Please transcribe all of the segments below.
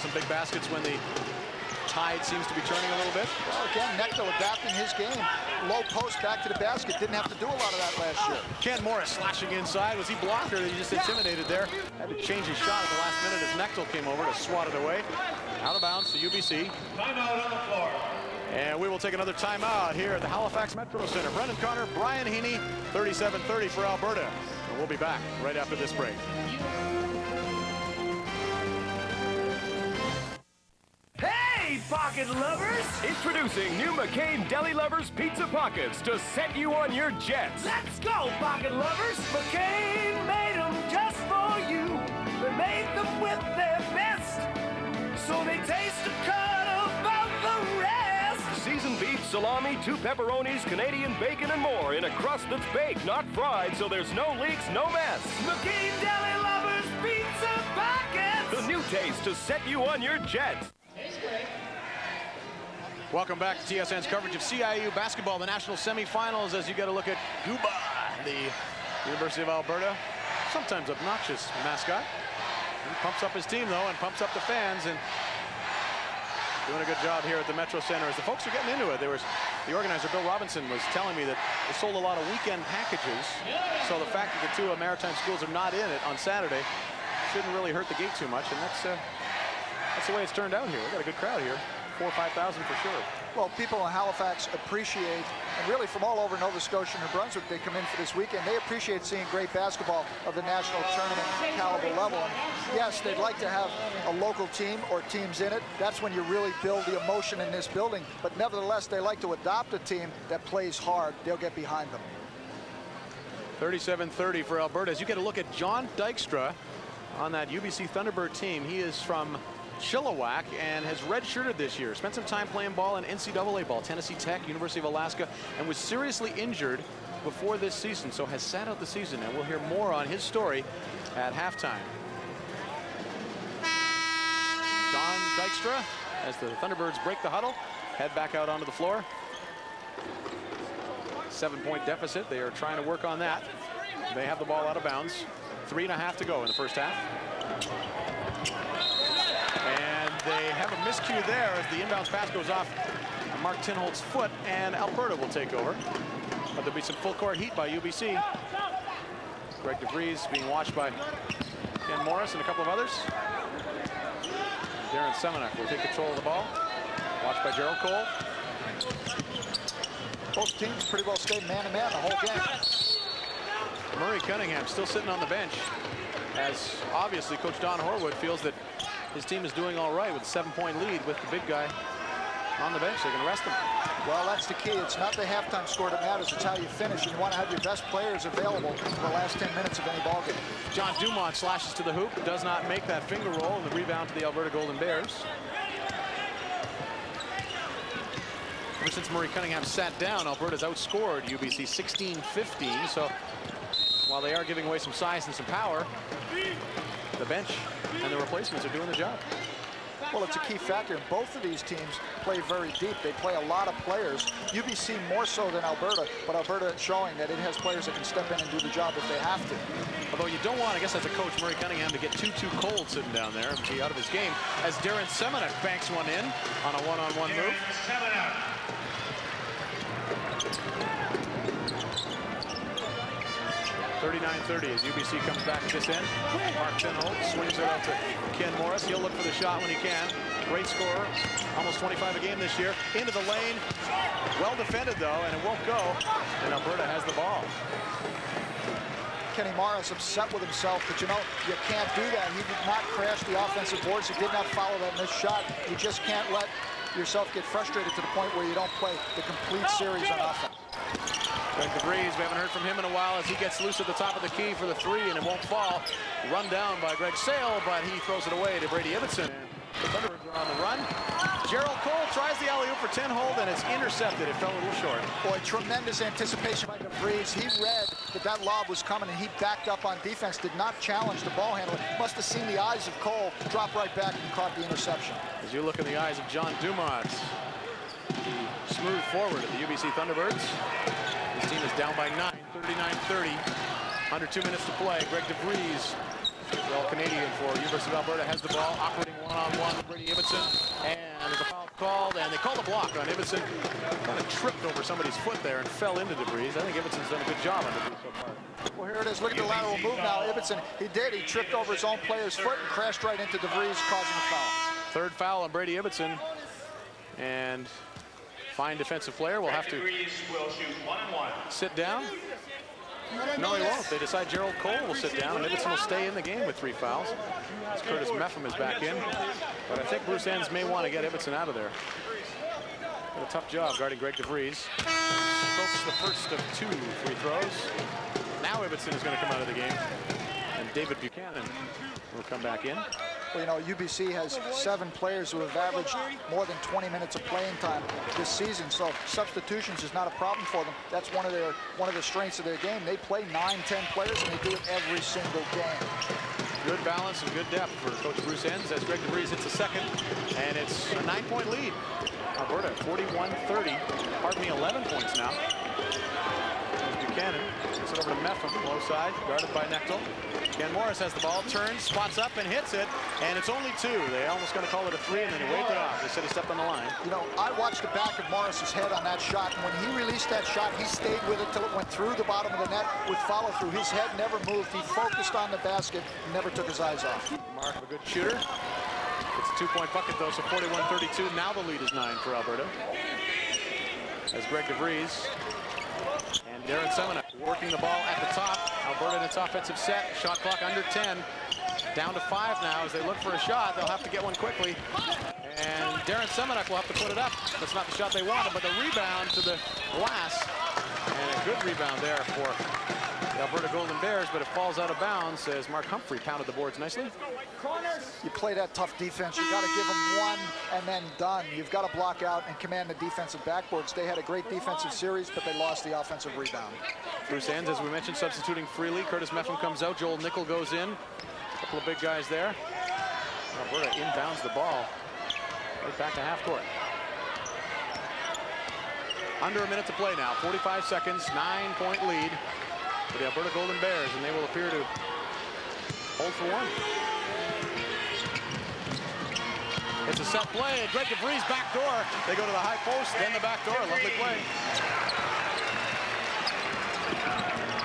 some big baskets when the tide seems to be turning a little bit. Well, again, Necto adapting his game. Low post back to the basket. Didn't have to do a lot of that last year. Ken Morris slashing inside. Was he blocked or did he just intimidated there? Had to change his shot at the last minute as Necto came over to swat it away. Out of bounds to UBC. Timeout on the floor. And we will take another timeout here at the Halifax Metro Center. Brendan Connor, Brian Heaney, 37-30 for Alberta. And we'll be back right after this break. Hey, pocket lovers! Introducing new McCain Deli Lovers Pizza Pockets to set you on your jets. Let's go, pocket lovers! McCain made them just for you. They made them with their best, so they taste a cut above the rest. Seasoned beef, salami, 2 pepperonis, Canadian bacon, and more in a crust that's baked, not fried, so there's no leaks, no mess. McCain Deli Lovers Pizza Pockets! The new taste to set you on your jets. Welcome back to TSN's coverage of CIU basketball, the national semifinals, as you get a look at Guba, the University of Alberta, sometimes obnoxious mascot. He pumps up his team, though, and pumps up the fans, and doing a good job here at the Metro Center. As the folks are getting into it, the organizer, Bill Robinson, was telling me that they sold a lot of weekend packages, so the fact that the 2 maritime schools are not in it on Saturday shouldn't really hurt the gate too much, and that's the way it's turned out here. We've got a good crowd here. 4,000 or 5,000 for sure. Well, people in Halifax appreciate, and really from all over Nova Scotia and New Brunswick, they come in for this weekend. They appreciate seeing great basketball of the national tournament caliber level. And yes, they'd like to have a local team or teams in it. That's when you really build the emotion in this building. But nevertheless, they like to adopt a team that plays hard. They'll get behind them. 37-30 for Alberta. As you get a look at John Dykstra on that UBC Thunderbird team, he is from Chilliwack and has redshirted this year. Spent some time playing ball in NCAA ball, Tennessee Tech, University of Alaska, and was seriously injured before this season, so has sat out the season, and we'll hear more on his story at halftime. John Dykstra, as the Thunderbirds break the huddle, head back out onto the floor. 7-point deficit. They are trying to work on that. They have the ball out of bounds. 3.5 to go in the first half. And they have a miscue there as the inbounds pass goes off Mark Tinholt's foot, and Alberta will take over. But there'll be some full court heat by UBC. Greg DeVries being watched by Ken Morris and a couple of others. Darren Semenuk will take control of the ball. Watched by Gerald Cole. Both teams pretty well stayed man-to-man the whole game. Murray Cunningham still sitting on the bench, as obviously Coach Don Horwood feels that his team is doing all right with a 7-point lead with the big guy on the bench. They're going to rest him. Well, that's the key. It's not the halftime score that matters. It's how you finish. And you want to have your best players available for the last 10 minutes of any ball game. John Dumont slashes to the hoop, does not make that finger roll, and the rebound to the Alberta Golden Bears. Ever since Murray Cunningham sat down, Alberta's outscored UBC 16-15. So while they are giving away some size and some power, the bench and the replacements are doing the job. Well, it's a key factor. Both of these teams play very deep. They play a lot of players. UBC more so than Alberta, but Alberta showing that it has players that can step in and do the job if they have to. Although you don't want, I guess, as a coach, Murray Cunningham to get too cold sitting down there and be out of his game, as Darren Semenuk banks one in on a one-on-one move. 39-30 as UBC comes back at this end. Mark Tinholt swings it out to Ken Morris. He'll look for the shot when he can. Great scorer, almost 25 a game this year. Into the lane, well defended though, and it won't go. And Alberta has the ball. Kenny Morris upset with himself, but you know, you can't do that. He did not crash the offensive boards. He did not follow that missed shot. You just can't let yourself get frustrated to the point where you don't play the complete series on offense. Greg DeVries, we haven't heard from him in a while as he gets loose at the top of the key for the three, and it won't fall. Run down by Greg Sale, but he throws it away to Brady Ibbotson. The Thunderbirds are on the run. Gerald Cole tries the alley-oop for Tinholt, and it's intercepted. It fell a little short. Boy, tremendous anticipation by DeVries. He read that lob was coming, and he backed up on defense, did not challenge the ball handler. Must have seen the eyes of Cole drop right back and caught the interception. As you look in the eyes of John Dumont, smooth forward at the UBC Thunderbirds. His team is down by 9, 39-30. Under 2 minutes to play. Greg DeVries, the All-Canadian for University of Alberta, has the ball, operating One-on-one with Brady Ibbotson, and there's a foul called, and they called a block on Ibbotson. Kind of tripped over somebody's foot there and fell into DeVries. I think Ibbotson's done a good job on DeVries so far. Well, here it is. Look at the lateral move now. Ibbotson, he tripped over his own player's foot and crashed right into DeVries, causing a foul. Third foul on Brady Ibbotson, and fine defensive player will have to sit down. No, he won't. They decide Gerald Cole will sit down, and Ibbotson will stay in the game with 3 fouls. As Curtis Meffam is back in. But I think Bruce Enns may want to get Ibbotson out of there. Did a tough job guarding Greg DeVries. Strokes the first of 2 free throws. Now Ibbotson is going to come out of the game, and David Buchanan will come back in. Well, you know, UBC has 7 players who have averaged more than 20 minutes of playing time this season, so substitutions is not a problem for them. That's one of the strengths of their game. They play 9-10 players, and they do it every single game. Good balance and good depth for Coach Bruce Enns as Greg DeVries hits a second, and it's a 9-point lead. Alberta 41-30. Pardon me, 11 points now. There's Buchanan. Gets it over to Meffam, low side, guarded by Knechtel. Ken Morris has the ball, turns, spots up, and hits it, and it's only 2. They almost going to call it a 3, and then he waved it off. They said he stepped on the line. You know, I watched the back of Morris's head on that shot, and when he released that shot, he stayed with it till it went through the bottom of the net with follow-through. His head never moved. He focused on the basket, never took his eyes off. Mark, a good shooter. It's a 2-point bucket, though, so 41-32. Now the lead is 9 for Alberta. As Greg DeVries and Darren Semenuk working the ball at the top. Alberta in its offensive set. Shot clock under 10. Down to 5 now. As they look for a shot, they'll have to get one quickly. And Darren Semenuk will have to put it up. That's not the shot they wanted, but the rebound to the glass. And a good rebound there for the Alberta Golden Bears, but it falls out of bounds as Mark Humphrey pounded the boards nicely. You play that tough defense. You got to give them one and then done. You've got to block out and command the defensive backboards. They had a great defensive series, but they lost the offensive rebound. Bruce Enns, as we mentioned, substituting freely. Curtis Meffam comes out. Joel Nickel goes in. A couple of big guys there. Alberta inbounds the ball right back to half court. Under a minute to play now. 45 seconds, 9-point lead for the Alberta Golden Bears, and they will appear to hold for one. It's a set play, and Greg DeVries back door. They go to the high post, then the back door. Lovely play.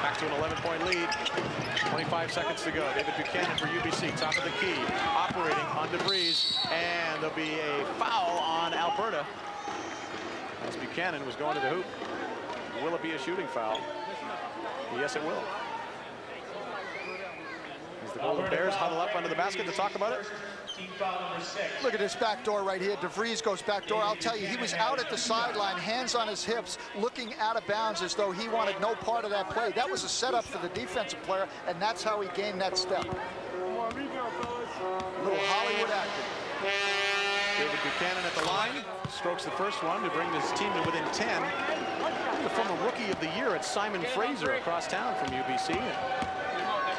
Back to an 11-point lead. 25 seconds to go. David Buchanan for UBC, top of the key, operating on DeVries, and there'll be a foul on Alberta. As Buchanan was going to the hoop. Will it be a shooting foul? Yes, it will. As the Golden Bears huddle up under the basket to talk about it. Look at this back door right here. DeVries goes back door. I'll tell you, he was out at the sideline, hands on his hips, looking out of bounds as though he wanted no part of that play. That was a setup for the defensive player, and that's how he gained that step. Little Hollywood acting. David Buchanan at the line, strokes the first one to bring his team to within 10. The former Rookie of the Year at Simon Fraser across town from UBC.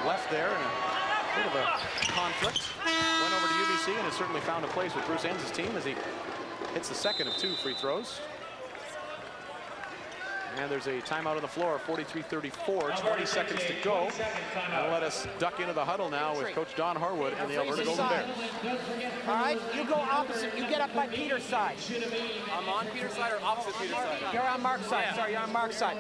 Left there in a bit of a conflict. Went over to UBC and has certainly found a place with Bruce Enns' team as he hits the second of 2 free throws. And there's a timeout on the floor, 43-34, 20 seconds to go. And let us duck into the huddle now with Coach Don Harwood and the Alberta Golden Bears. All right, you go opposite. You get up by Peter's side. I'm on Peter's side or opposite Peter's side? You're on Mark's side. Yeah. Sorry, you're on Mark's side.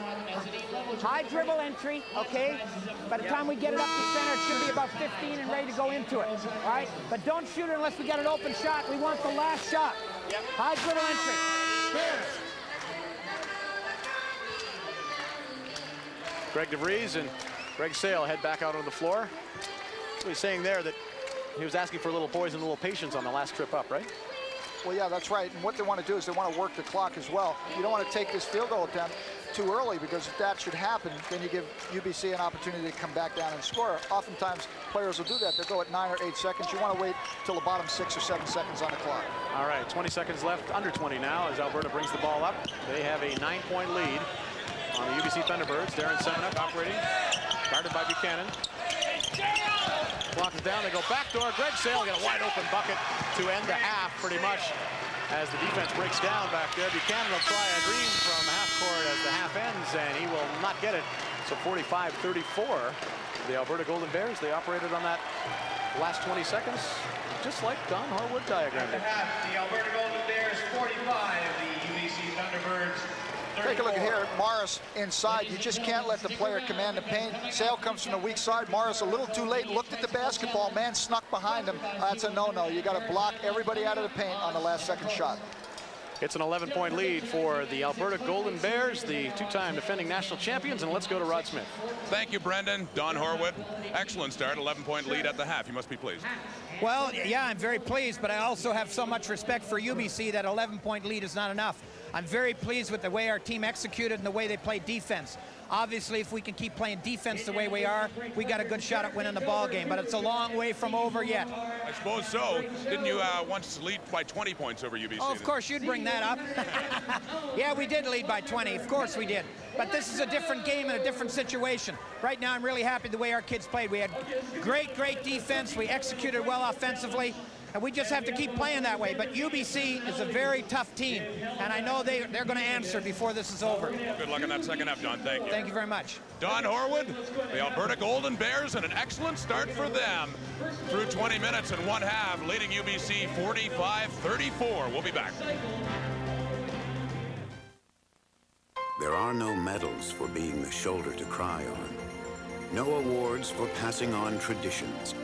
High dribble entry, okay? By the time we get it up to center, it should be about 15 and ready to go into it. All right? But don't shoot it unless we get an open shot. We want the last shot. Yep. High dribble entry. Cheers. Greg DeVries and Greg Sale head back out on the floor. So he's saying there that he was asking for a little poise and a little patience on the last trip up, right? Well, yeah, that's right. And what they want to do is they want to work the clock as well. You don't want to take this field goal attempt too early, because if that should happen, then you give UBC an opportunity to come back down and score. Oftentimes, players will do that. They'll go at 9 or 8 seconds. You want to wait till the bottom 6 or 7 seconds on the clock. All right, 20 seconds left, under 20 now, as Alberta brings the ball up. They have a 9-point lead on the UBC Thunderbirds. Darren Semenuk operating, guarded by Buchanan. Clock is down, they go backdoor. Greg Sale get a wide open bucket to end the half pretty much as the defense breaks down back there. Buchanan will try a dream from half court as the half ends, and he will not get it. So 45-34, the Alberta Golden Bears, they operated on that last 20 seconds, just like Don Harwood diagrammed it. The Alberta Golden Bears 45, the UBC Thunderbirds 34. Take a look at here, Morris inside. You just can't let the player command the paint. Sale comes from the weak side. Morris a little too late, looked at the basketball. Man snuck behind him. That's a no-no. You got to block everybody out of the paint on the last second shot. It's an 11-point lead for the Alberta Golden Bears, the two-time defending national champions, and let's go to Rod Smith. Thank you, Brendan. Don Horwood, excellent start, 11-point lead at the half. You must be pleased. Well, yeah, I'm very pleased, but I also have so much respect for UBC that 11-point lead is not enough. I'm very pleased with the way our team executed and the way they played defense. Obviously, if we can keep playing defense the way we are, we got a good shot at winning the ball game, but it's a long way from over yet. I suppose so. Didn't you once lead by 20 points over UBC? Oh, of course, you'd bring that up. Yeah, we did lead by 20. Of course we did. But this is a different game and a different situation. Right now, I'm really happy the way our kids played. We had great defense. We executed well offensively. And we just have to keep playing that way. But UBC is a very tough team, and I know they're going to answer before this is over. Good luck in that second half, Don. Thank you. Thank you very much. Don Horwood, the Alberta Golden Bears, and an excellent start for them through 20 minutes and one half, leading UBC 45-34. We'll be back. There are no medals for being the shoulder to cry on. No awards for passing on traditions.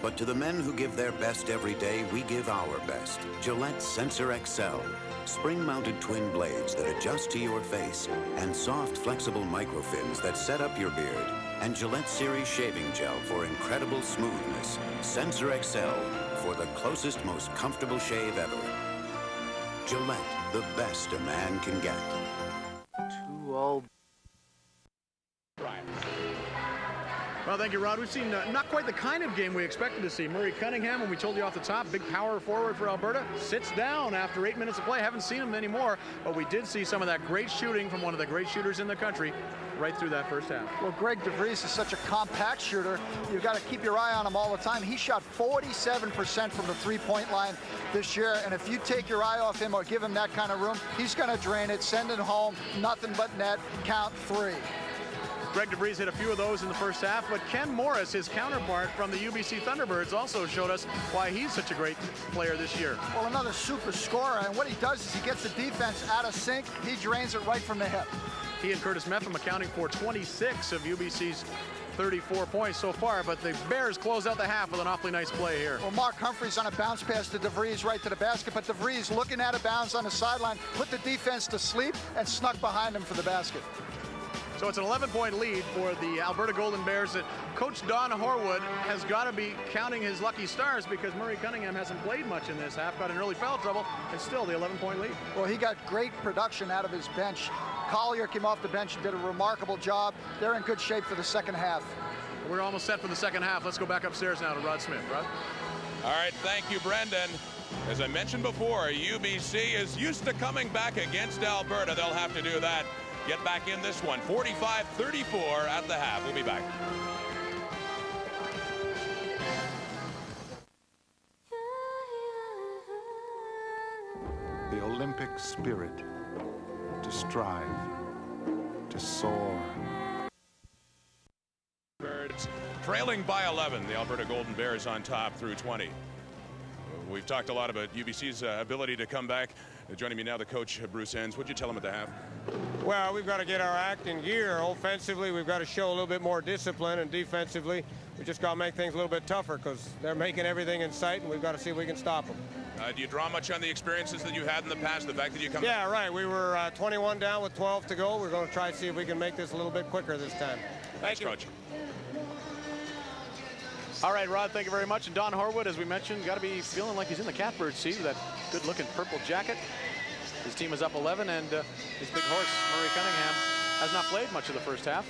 But to the men who give their best every day, we give our best. Gillette Sensor XL. Spring-mounted twin blades that adjust to your face, and soft, flexible microfins that set up your beard, and Gillette Series shaving gel for incredible smoothness. Sensor XL for the closest, most comfortable shave ever. Gillette, the best a man can get. Too old. Well, thank you, Rod. We've seen not quite the kind of game we expected to see. Murray Cunningham, when we told you off the top, big power forward for Alberta, sits down after 8 minutes of play. Haven't seen him anymore, but we did see some of that great shooting from one of the great shooters in the country right through that first half. Well, Greg DeVries is such a compact shooter. You've got to keep your eye on him all the time. He shot 47% from the three-point line this year, and if you take your eye off him or give him that kind of room, he's going to drain it, send it home, nothing but net, count 3. Greg DeVries hit a few of those in the first half, but Ken Morris, his counterpart from the UBC Thunderbirds, also showed us why he's such a great player this year. Well, another super scorer, and what he does is he gets the defense out of sync. He drains it right from the hip. He and Curtis Metham accounting for 26 of UBC's 34 points so far, but the Bears close out the half with an awfully nice play here. Well, Mark Humphreys on a bounce pass to DeVries right to the basket, but DeVries looking out of bounds on the sideline, put the defense to sleep and snuck behind him for the basket. So it's an 11-point lead for the Alberta Golden Bears. Coach Don Horwood has got to be counting his lucky stars because Murray Cunningham hasn't played much in this half, got in early foul trouble, and still the 11-point lead. Well, he got great production out of his bench. Collier came off the bench and did a remarkable job. They're in good shape for the second half. We're almost set for the second half. Let's go back upstairs now to Rod Smith. Rod? All right, thank you, Brendan. As I mentioned before, UBC is used to coming back against Alberta. They'll have to do that. Get back in this one, 45-34 at the half. We'll be back. The Olympic spirit, to strive, to soar. Birds trailing by 11. The Alberta Golden Bears on top through 20. We've talked a lot about UBC's ability to come back. Joining me now, the coach, Bruce Enns. What'd you tell him at the half? Well, we've got to get our act in gear. Offensively, we've got to show a little bit more discipline, and defensively, we just got to make things a little bit tougher because they're making everything in sight, and we've got to see if we can stop them. Do you draw much on the experiences that you had in the past, the fact that you come Yeah, right. We were 21 down with 12 to go. We're going to try to see if we can make this a little bit quicker this time. Thanks, Coach. All right, Rod, thank you very much. And Don Horwood, as we mentioned, got to be feeling like he's in the catbird seat with that good-looking purple jacket. His team is up 11, and his big horse, Murray Cunningham, has not played much of the first half.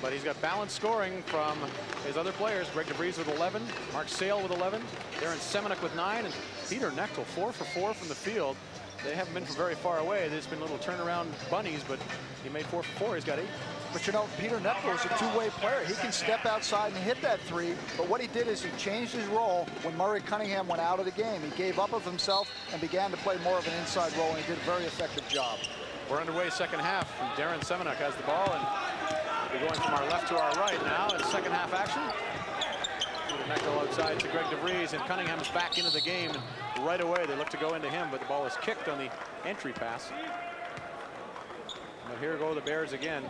But he's got balanced scoring from his other players. Greg DeVries with 11, Mark Sale with 11, Darren Semenuk with 9, and Peter Knechtel 4 for 4 from the field. They haven't been from very far away. There's been little turnaround bunnies, but he made 4 for 4. He's got 8. But you know, Peter Knechtel is a two-way player. He can step outside and hit that three, but what he did is he changed his role when Murray Cunningham went out of the game. He gave up of himself and began to play more of an inside role, and he did a very effective job. We're underway second half, and Darren Semenuk has the ball, and we're going from our left to our right now in second half action. Neckel outside to Greg DeVries, and Cunningham is back into the game. And right away, they look to go into him, but the ball is kicked on the entry pass. But here go the Bears again,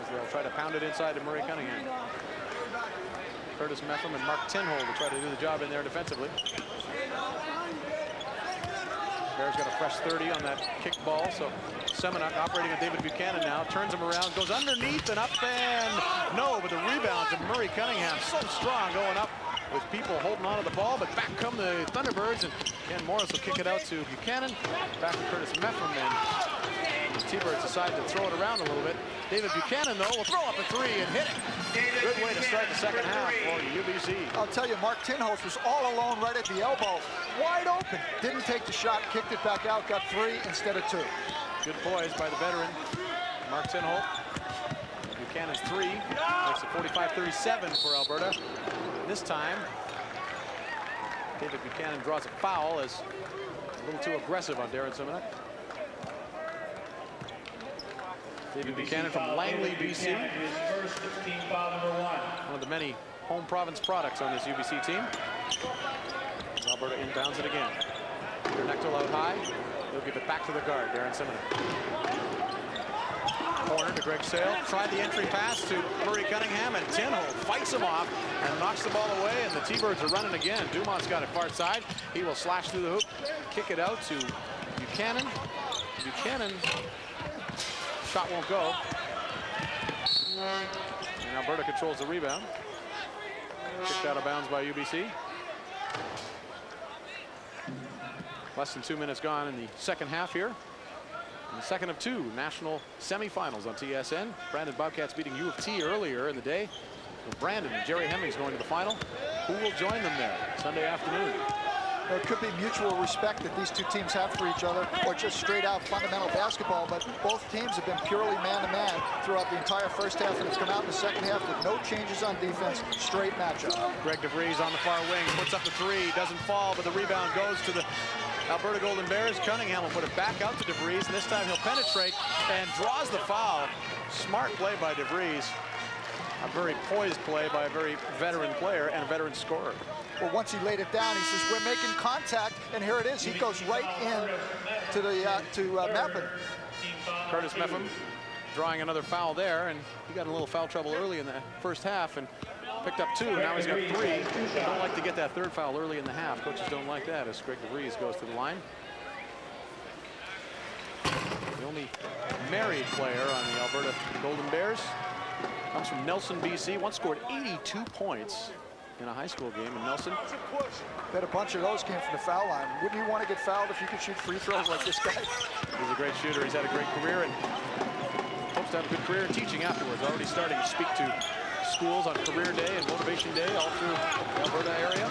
as they'll try to pound it inside to Murray Cunningham. Curtis Meffam and Mark Tinhold to try to do the job in there defensively. Bears got a fresh 30 on that kick ball, so Semenuk operating on David Buchanan now, turns him around, goes underneath and up, and no, but the rebound to Murray Cunningham, so strong going up with people holding on to the ball, but back come the Thunderbirds, and Ken Morris will kick it out to Buchanan, back to Curtis Meffam, and the T-Birds decide to throw it around a little bit. David Buchanan, though, will throw up a three and hit it. Good way to start the second half for UBC. I'll tell you, Mark Tinholz was all alone right at the elbow, wide open. Didn't take the shot, kicked it back out, got 3 instead of 2. Good poise by the veteran, Mark Tinhold. Buchanan's 3 makes it 45-37 for Alberta. This time, David Buchanan draws a foul as a little too aggressive on Darren Semenuk. David Buchanan from Langley, BC. One of the many home province products on this UBC team. Alberta inbounds it again. Peter Nectel out high. He'll give it back to the guard, Darren Semenuk. Corner to Greg Sale. Tried the entry pass to Murray Cunningham, and Tinhold fights him off and knocks the ball away, and the T-Birds are running again. Dumont's got it far side. He will slash through the hoop, kick it out to Buchanan. Buchanan. Shot won't go. And Alberta controls the rebound. Kicked out of bounds by UBC. Less than 2 minutes gone in the second half here. And the second of 2 national semifinals on TSN. Brandon Bobcats beating U of T earlier in the day. So Brandon and Jerry Hemmings going to the final. Who will join them there Sunday afternoon? There could be mutual respect that these two teams have for each other, or just straight out fundamental basketball, but both teams have been purely man-to-man throughout the entire first half, and it's come out in the second half with no changes on defense, straight matchup. Greg DeVries on the far wing, puts up the 3, doesn't fall, but the rebound goes to the Alberta Golden Bears. Cunningham will put it back out to DeVries, and this time he'll penetrate and draws the foul. Smart play by DeVries. A very poised play by a very veteran player and a veteran scorer. Well, once he laid it down, he says, we're making contact, and here it is. He goes right in to the Meffam. Curtis Meffam drawing another foul there, and he got in a little foul trouble early in the first half and picked up 2. Now he's got 3. Don't like to get that third foul early in the half. Coaches don't like that as Greg DeVries goes to the line. The only married player on the Alberta Golden Bears comes from Nelson, BC. Once scored 82 points in a high school game in Nelson. Bet a bunch of those came from the foul line. Wouldn't you want to get fouled if you could shoot free throws like this guy? He's a great shooter. He's had a great career and hopes to have a good career in teaching afterwards. Already starting to speak to schools on career day and motivation day all through the Alberta area.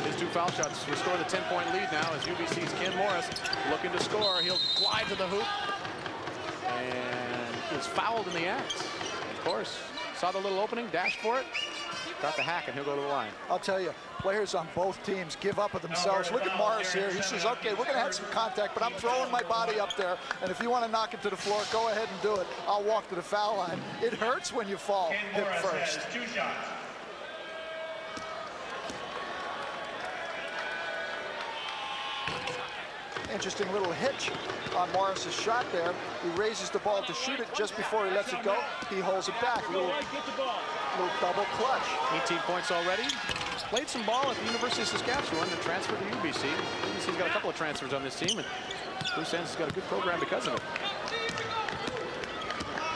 His 2 foul shots restore the 10-point lead now as UBC's Ken Morris looking to score. He'll glide to the hoop and is fouled in the act. Of course, saw the little opening, dashed for it, got the hack, and he'll go to the line. I'll tell you, players on both teams give up of themselves. Look at Morris here. He says, okay, we're going to have some contact, but I'm throwing my body up there, and if you want to knock it to the floor, go ahead and do it. I'll walk to the foul line. It hurts when you fall hip first. 2 shots. Interesting little hitch on Morris's shot there. He raises the ball to shoot it just before he lets it go. He holds it back. A little double clutch. 18 points already. Played some ball at the University of Saskatchewan and transferred to UBC. UBC's got a couple of transfers on this team, and Bruce Enns has got a good program because of it.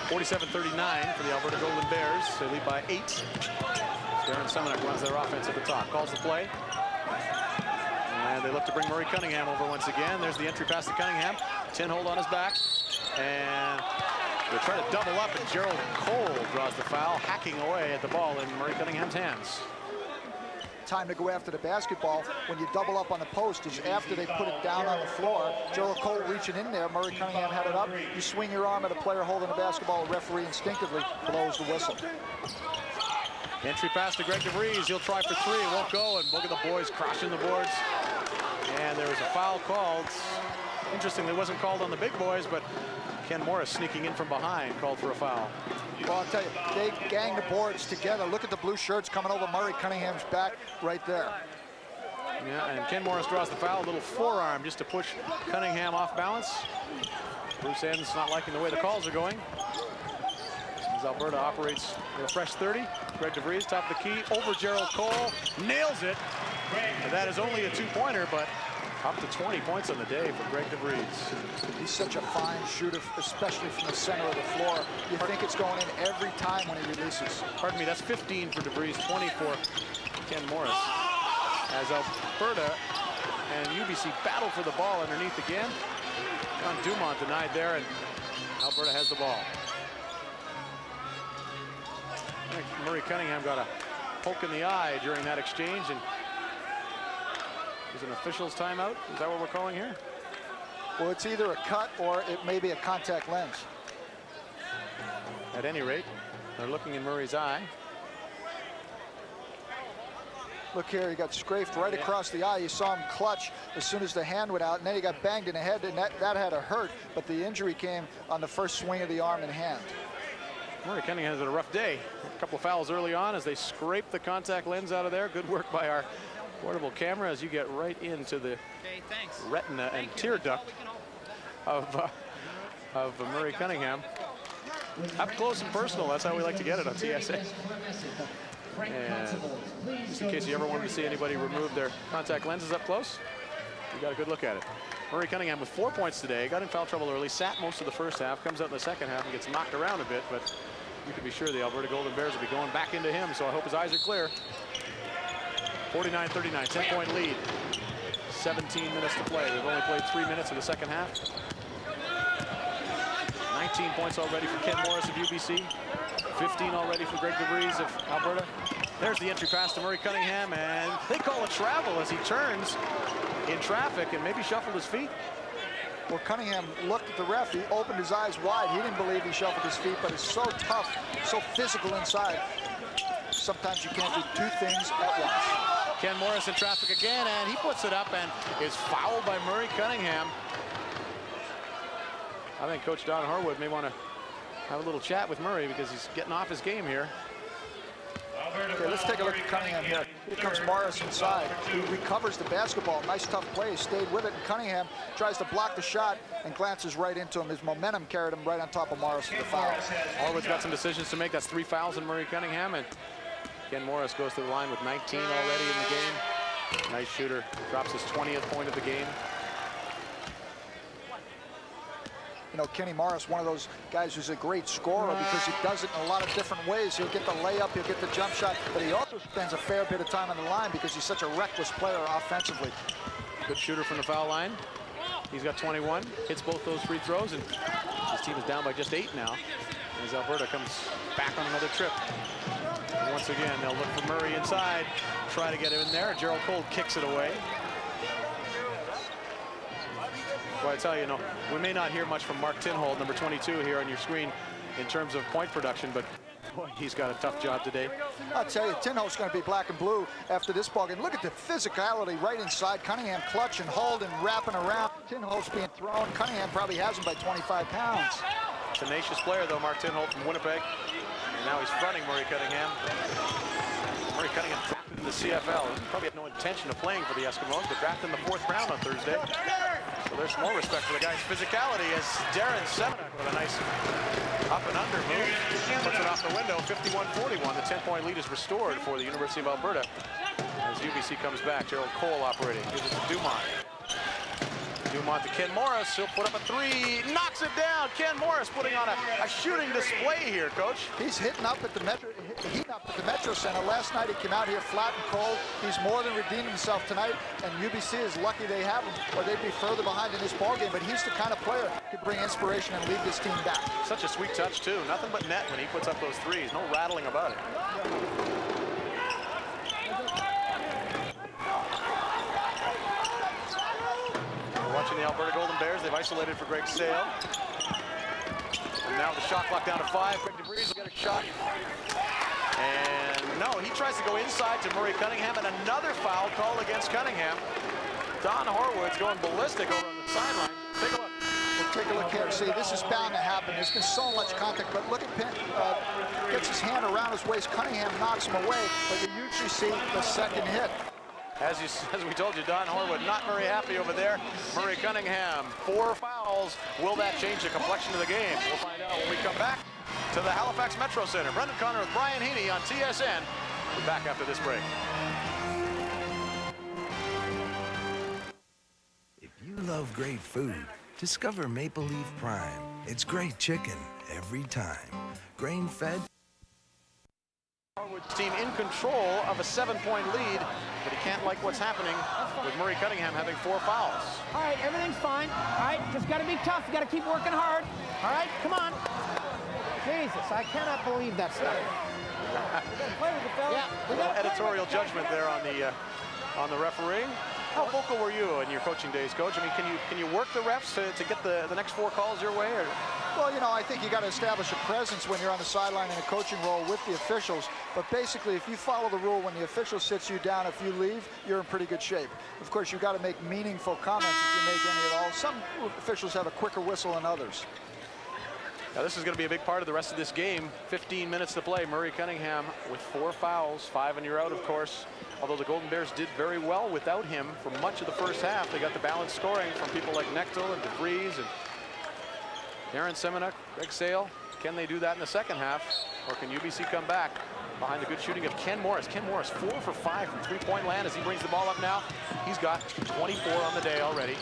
47-39 for the Alberta Golden Bears. They lead by 8. Darren Semenuk runs their offense at the top. Calls the play. And they look to bring Murray Cunningham over once again. There's the entry pass to Cunningham. Tinhold on his back. And they try to double up, and Gerald Cole draws the foul, hacking away at the ball in Murray Cunningham's hands. Time to go after the basketball. When you double up on the post is after they put it down on the floor. Gerald Cole reaching in there. Murray Cunningham had it up. You swing your arm at a player holding the basketball. A referee instinctively blows the whistle. Entry pass to Greg DeVries. He'll try for 3. It won't go. And look at the boys crashing the boards. And there was a foul called. Interestingly, it wasn't called on the big boys, but Ken Morris sneaking in from behind called for a foul. Well, I'll tell you, they gang the boards together. Look at the blue shirts coming over Murray Cunningham's back right there. Yeah, and Ken Morris draws the foul, a little forearm just to push Cunningham off balance. Bruce Enns not liking the way the calls are going. As Alberta operates with a fresh 30. Greg DeVries, top of the key, over Gerald Cole, nails it. And that is only a two-pointer, but up to 20 points on the day for Greg DeVries. He's such a fine shooter, especially from the center of the floor. You think it's going in every time when he releases. Pardon me, that's 15 for DeVries, 20 for Ken Morris. As Alberta and UBC battle for the ball underneath again. John Dumont denied there, and Alberta has the ball. I think Murray Cunningham got a poke in the eye during that exchange, and is an official's timeout? Is that what we're calling here? Well, it's either a cut or it may be a contact lens. At any rate, they're looking in Murray's eye. Look here, he got scraped right across the eye. You saw him clutch as soon as the hand went out, and then he got banged in the head, and that had to hurt, but the injury came on the first swing of the arm and hand. Murray Cunningham has had a rough day. A couple of fouls early on as they scrape the contact lens out of there. Good work by our portable camera as you get right into the retina and tear duct of Murray Cunningham. Up close and personal, that's how we like to get it on TSA. And just in case you ever wanted to see anybody remove their contact lenses up close, you got a good look at it. Murray Cunningham with 4 points today, got in foul trouble early, sat most of the first half, comes out in the second half and gets knocked around a bit, but you can be sure the Alberta Golden Bears will be going back into him, so I hope his eyes are clear. 49-39, 10-point lead. 17 minutes to play. We've only played 3 minutes of the second half. 19 points already for Ken Morris of UBC. 15 already for Greg DeVries of Alberta. There's the entry pass to Murray Cunningham, and they call a travel as he turns in traffic and maybe shuffled his feet. Well, Cunningham looked at the ref. He opened his eyes wide. He didn't believe he shuffled his feet, but it's so tough, so physical inside. Sometimes you can't do two things at once. Ken Morris in traffic again, and he puts it up and is fouled by Murray Cunningham. I think Coach Don Harwood may want to have a little chat with Murray because he's getting off his game here. Okay, let's take a look at Cunningham here. Here comes Morris inside. He recovers the basketball. Nice, tough play. Stayed with it. And Cunningham tries to block the shot and glances right into him. His momentum carried him right on top of Morris for the foul. Harwood's got some decisions to make. That's 3 fouls in Murray Cunningham. And Ken Morris goes to the line with 19 already in the game. Nice shooter. Drops his 20th point of the game. You know, Kenny Morris, one of those guys who's a great scorer because he does it in a lot of different ways. He'll get the layup, he'll get the jump shot, but he also spends a fair bit of time on the line because he's such a reckless player offensively. Good shooter from the foul line. He's got 21, hits both those free throws, and his team is down by just 8 now as Alberta comes back on another trip. And once again, they'll look for Murray inside, try to get him in there. Gerald Cole kicks it away. Well, I tell you, we may not hear much from Mark Tinhold, number 22 here on your screen in terms of point production, but boy, he's got a tough job today. I'll tell you, Tinhold's going to be black and blue after this ballgame. Look at the physicality right inside. Cunningham clutch and hold and wrapping around. Tinhold's being thrown. Cunningham probably has him by 25 pounds. Tenacious player, though, Mark Tinhold from Winnipeg. And now he's fronting Murray Cunningham. Murray Cunningham drafted in the CFL. He probably had no intention of playing for the Eskimos, but drafted in the 4th round on Thursday. So there's more respect for the guy's physicality as Darren Semenak with a nice up and under move. Puts it off the window, 51-41. The 10-point lead is restored for the University of Alberta as UBC comes back. Gerald Cole operating, gives it to Dumont. Dumont to Ken Morris, he'll put up a 3, knocks it down. Ken Morris putting on a shooting display here, Coach. He's hitting up at the Metro Center. Last night he came out here flat and cold. He's more than redeemed himself tonight, and UBC is lucky they have him, or they'd be further behind in this ballgame. But he's the kind of player who can bring inspiration and lead this team back. Such a sweet touch too. Nothing but net when he puts up those 3s. No rattling about it. Watching the Alberta Golden Bears, they've isolated for Greg Sale. And now the shot clock down to 5. Greg DeVries will get a shot. And no, he tries to go inside to Murray Cunningham, and another foul called against Cunningham. Don Harwood's going ballistic over on the sideline. Take a look. Well, Take a look here. See, this is bound to happen. There's been so much contact, but look at Penn, gets his hand around his waist. Cunningham knocks him away, but you usually see the second hit. As we told you, Don Horwood not very happy over there. Murray Cunningham, 4 fouls. Will that change the complexion of the game? We'll find out when we come back to the Halifax Metro Center. Brendan Connor with Brian Heaney on TSN. We're back after this break. If you love great food, discover Maple Leaf Prime. It's great chicken every time. Grain-fed. Horwood's team in control of a 7-point lead, but he can't like what's happening with Murray Cunningham having 4 fouls. All right, everything's fine. All right, just got to be tough. You got to keep working hard. All right, come on. Jesus, I cannot believe that stuff. Yeah, editorial judgment there on the referee. How vocal were you in your coaching days, Coach? I mean, can you work the refs to get the next 4 calls your way? Or? Well, you know, I think you got to establish a presence when you're on the sideline in a coaching role with the officials. But basically, if you follow the rule, when the official sits you down, if you leave, you're in pretty good shape. Of course, you got to make meaningful comments if you make any at all. Some officials have a quicker whistle than others. Now, this is going to be a big part of the rest of this game. 15 minutes to play. Murray Cunningham with 4 fouls, 5 and you're out, of course. Although the Golden Bears did very well without him for much of the first half. They got the balanced scoring from people like Nechtel and DeVries and Darren Semenuk, Greg Sale. Can they do that in the second half? Or can UBC come back behind the good shooting of Ken Morris? Ken Morris, 4 for 5 from 3-point land as he brings the ball up now. He's got 24 on the day already.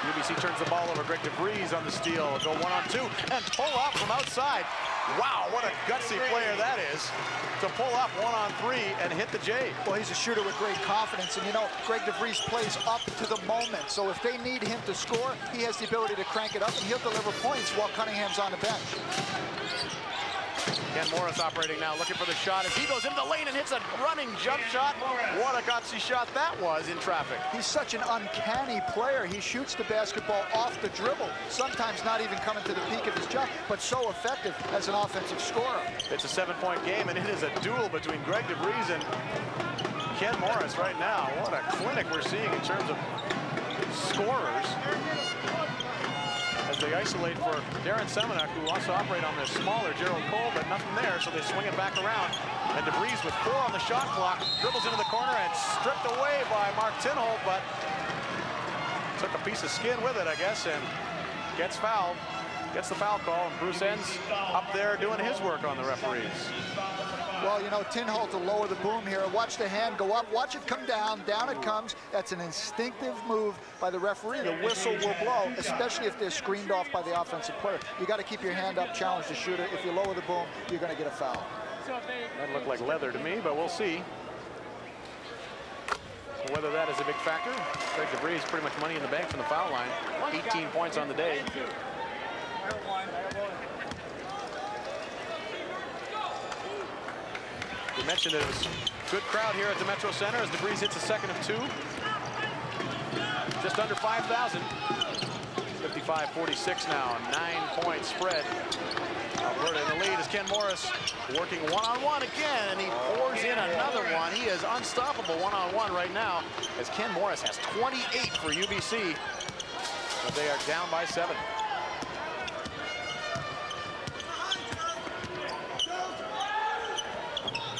UBC turns the ball over. Greg DeVries on the steal. Go 1-on-2 and pull up from outside. Wow, what a gutsy player that is to pull up 1-on-3 and hit the J. Well, he's a shooter with great confidence, and you know, Greg DeVries plays up to the moment. So if they need him to score, he has the ability to crank it up, and he'll deliver points while Cunningham's on the bench. Ken Morris operating now, looking for the shot as he goes into the lane and hits a running jump shot. What a gutsy shot that was in traffic. He's such an uncanny player. He shoots the basketball off the dribble, sometimes not even coming to the peak of his jump, but so effective as an offensive scorer. It's a 7-point game, and it is a duel between Greg DeVries and Ken Morris right now. What a clinic we're seeing in terms of scorers. As they isolate for Darren Semenuk, who also operate on the smaller Gerald Cole, but nothing there, so they swing it back around. And DeVries with 4 on the shot clock, dribbles into the corner and stripped away by Mark Tinholt, but took a piece of skin with it, I guess, and gets fouled. Gets the foul call, and Bruce Enns up there doing his work on the referees. Well, you know, Tinholt to lower the boom here. Watch the hand go up, watch it come down, down it comes. That's an instinctive move by the referee. The whistle will blow, especially if they're screened off by the offensive player. You got to keep your hand up, challenge the shooter. If you lower the boom, you're going to get a foul. That looked like leather to me, but we'll see. So whether that is a big factor. Greg DeVries pretty much money in the bank from the foul line. 18 points on the day. We mentioned it was a good crowd here at the Metro Center as DeVries hits a second of 2. Just under 5,000. 55-46 now, 9-point spread. Alberta in the lead as Ken Morris working 1-on-1 again, and he pours in another one. He is unstoppable 1-on-1 right now as Ken Morris has 28 for UBC, but they are down by 7.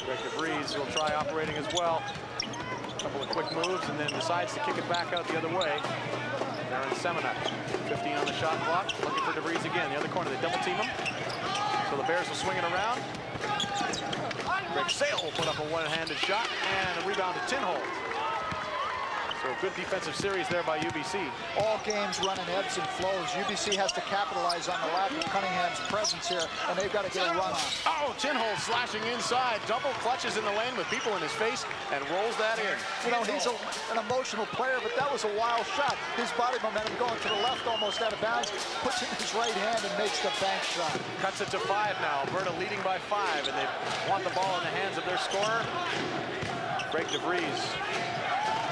Greg DeVries will try operating as well. A couple of quick moves and then decides to kick it back out the other way. Darren Semenuk, 15 on the shot clock, looking for DeVries again. The other corner, they double team him. So the Bears will swing it around. Greg Sale will put up a one-handed shot and a rebound to Tinholt. So a good defensive series there by UBC. All games run in ebbs and flows. UBC has to capitalize on the lack of Cunningham's presence here, and they've got to get a run on. Oh, Tinholt slashing inside, double clutches in the lane with people in his face and rolls that in. You know, he's an emotional player, but that was a wild shot. His body momentum going to the left, almost out of bounds, puts in his right hand and makes the bank shot. Cuts it to 5 now. Alberta leading by 5, and they want the ball in the hands of their scorer. Greg DeVries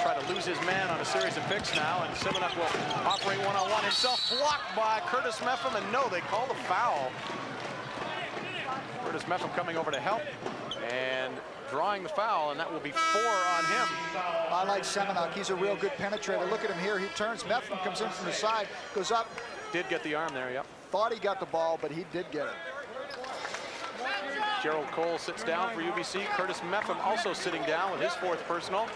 try to lose his man on a series of picks now, and Semenuk will operate 1-on-1 himself, blocked by Curtis Meffam, and no, they call the foul. Curtis Meffam coming over to help, and drawing the foul, and that will be 4 on him. I like Semenuk. He's a real good penetrator. Look at him here. He turns. Methvin comes in from the side, goes up. Did get the arm there, yep. Thought he got the ball, but he did get it. Gerald Cole sits down for UBC. Curtis Methvin also sitting down with his 4th personal.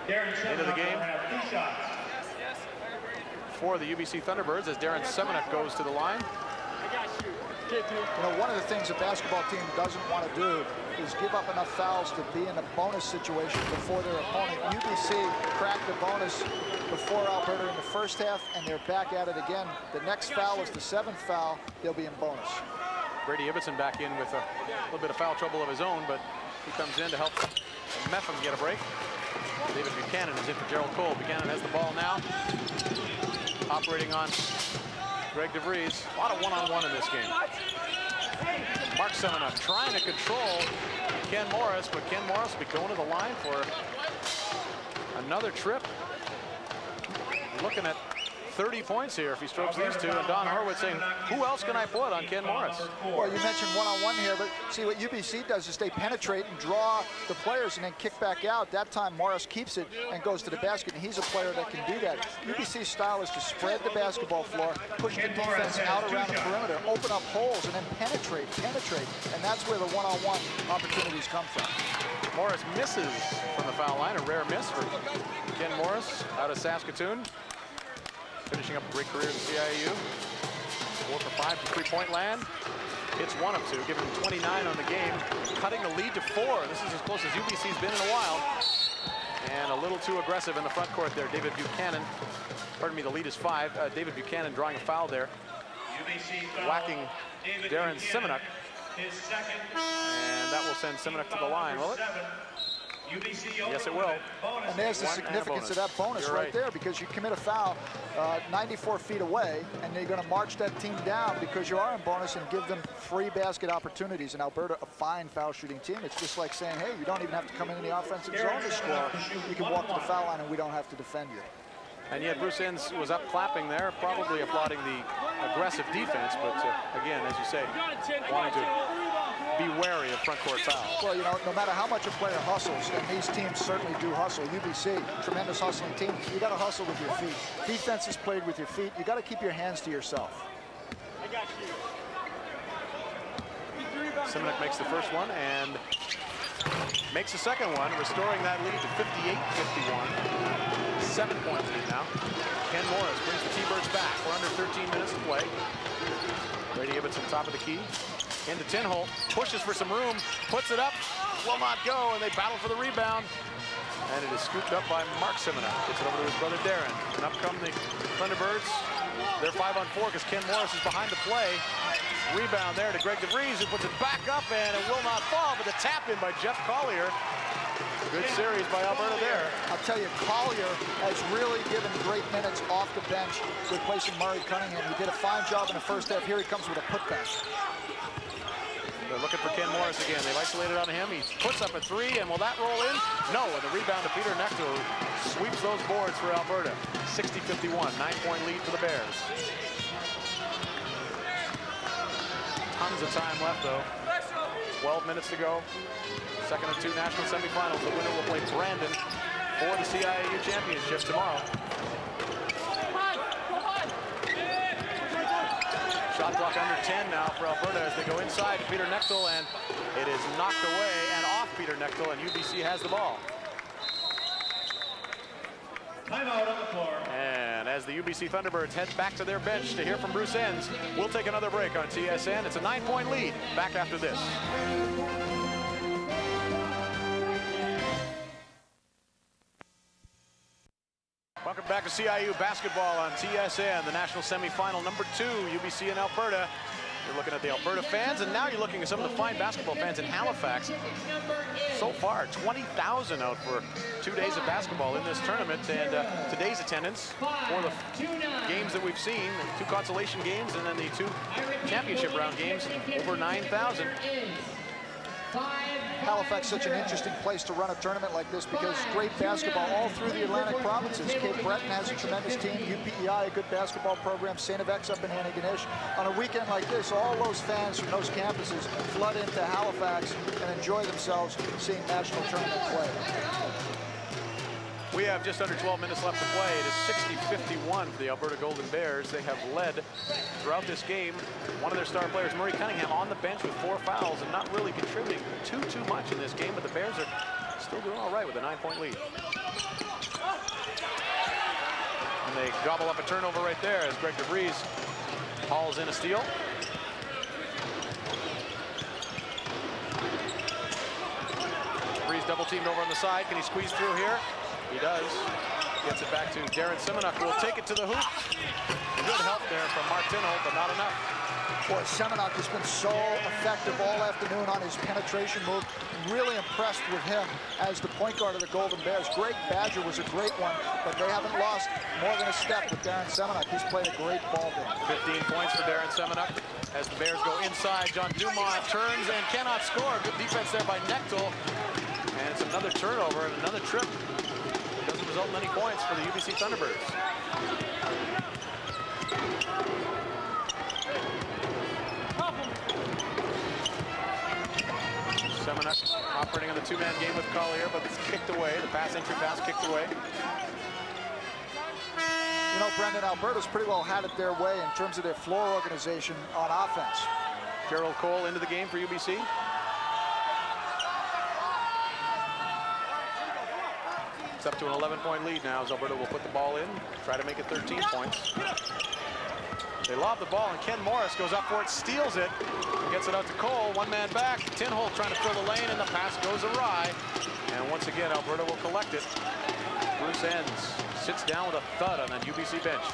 Into the game for the UBC Thunderbirds as Darren Semenuk goes to the line. You know, one of the things a basketball team doesn't want to do is give up enough fouls to be in a bonus situation before their opponent. UBC cracked the bonus before Alberta in the first half, and they're back at it again. The next foul is the 7th foul. They'll be in bonus. Brady Ibbotson back in with a little bit of foul trouble of his own, but he comes in to help Methvin get a break. David Buchanan is in for Gerald Cole. Buchanan has the ball now. Operating on Greg DeVries. A lot of one-on-one in this game. Mark Semenuk trying to control Ken Morris, but Ken Morris will be going to the line for another trip. Looking at 30 points here if he strokes these two, and Don Horwitz saying, who else can I put on Ken Morris? Well, you mentioned one-on-one here, but see what UBC does is they penetrate and draw the players and then kick back out. That time Morris keeps it and goes to the basket, and he's a player that can do that. UBC's style is to spread the basketball floor, push the defense out around the perimeter, open up holes, and then penetrate, and that's where the one-on-one opportunities come from. Morris misses from the foul line, a rare miss for Ken Morris out of Saskatoon. Finishing up a great career in the CIU. 4 for 5 from three-point land. Hits 1 of 2, giving him 29 on the game. Cutting the lead to 4. This is as close as UBC's been in a while. And a little too aggressive in the front court there. David Buchanan, pardon me, the lead is 5. David Buchanan drawing a foul there. Whacking Darren Semenuk. And that will send Semenuk to the line, will it? Yes, it will. And there's the significance of that bonus right there, because you commit a foul 94 feet away, and you're going to march that team down because you are in bonus and give them free basket opportunities. And Alberta, a fine foul shooting team. It's just like saying, hey, you don't even have to come in the offensive zone to score. You can walk to the foul line and we don't have to defend you. And yet Bruce Enns was up clapping there, probably applauding the aggressive defense, but again, as you say, wanting to be wary of front court fouls. Well, you know, no matter how much a player hustles, and these teams certainly do hustle. UBC, tremendous hustling team. You got to hustle with your feet. Defense is played with your feet. You got to keep your hands to yourself. Semenuk makes the first one and makes the second one, restoring that lead to 58-51. 7-point lead now. Ken Morris brings the T-Birds back. We're under 13 minutes to play. Brady Ibbotson top of the key. Into Tinholt, pushes for some room, puts it up, will not go, and they battle for the rebound. And it is scooped up by Mark Semenuk. Gets it over to his brother Darren. And up come the Thunderbirds. They're 5-on-4 because Ken Morris is behind the play. Rebound there to Greg DeVries, who puts it back up, and it will not fall, but the tap in by Jeff Collier. Good series by Alberta there. I'll tell you, Collier has really given great minutes off the bench, replacing Murray Cunningham. He did a fine job in the first half. Here he comes with a putback. They're looking for Ken Morris again. They've isolated on him. He puts up a 3, and will that roll in? No, and the rebound to Peter Necto, who sweeps those boards for Alberta. 60-51, 9-point lead for the Bears. Tons of time left, though. 12 minutes to go. Second of 2 national semifinals. The winner will play Brandon for the CIAU championship tomorrow. Shot clock under 10 now for Alberta as they go inside to Peter Nectel, and it is knocked away and off Peter Nectel, and UBC has the ball. Timeout on the floor. And as the UBC Thunderbirds head back to their bench to hear from Bruce Enns, we'll take another break on TSN. It's a 9-point lead. Back after this. Welcome back to CIU basketball on TSN, the national semifinal number 2, UBC and Alberta. You're looking at the Alberta fans, and now you're looking at some of the fine basketball fans in Halifax. So far, 20,000 out for 2 days of basketball in this tournament, and today's attendance for the games that we've seen, 2 consolation games and then the 2 championship round games, over 9,000. Halifax such an interesting place to run a tournament like this because great basketball all through the Atlantic provinces. Cape Breton has a tremendous team, UPEI, a good basketball program, St. FX up in Antigonish. On a weekend like this, all those fans from those campuses flood into Halifax and enjoy themselves seeing national tournament play. We have just under 12 minutes left to play. It is 60-51 for the Alberta Golden Bears. They have led throughout this game. One of their star players, Murray Cunningham, on the bench with 4 fouls and not really contributing too much in this game, but the Bears are still doing all right with a 9-point lead. And they gobble up a turnover right there as Greg DeVries hauls in a steal. DeVries double teamed over on the side. Can he squeeze through here? He does. Gets it back to Darren Semenuk, who will take it to the hoop. Good help there from Mark Tinholt, but not enough. Boy, Semenuk has been so effective all afternoon on his penetration move. Really impressed with him as the point guard of the Golden Bears. Greg Badger was a great one, but they haven't lost more than a step with Darren Semenuk. He's played a great ball game. 15 points for Darren Semenuk as the Bears go inside. John Dumont turns and cannot score. Good defense there by Nechtel. And it's another turnover and another trip. Doesn't result in any points for the UBC Thunderbirds. Semenuk operating on the two-man game with Collier, but it's kicked away. The entry pass kicked away. You know, Brendan, Alberta's pretty well had it their way in terms of their floor organization on offense. Gerald Cole into the game for UBC. It's up to an 11-point lead now as Alberta will put the ball in, try to make it 13 points. They lob the ball and Ken Morris goes up for it, steals it, gets it out to Cole, one man back. Tinholt trying to fill the lane and the pass goes awry. And once again, Alberta will collect it. Bruce Enns sits down with a thud on that UBC bench.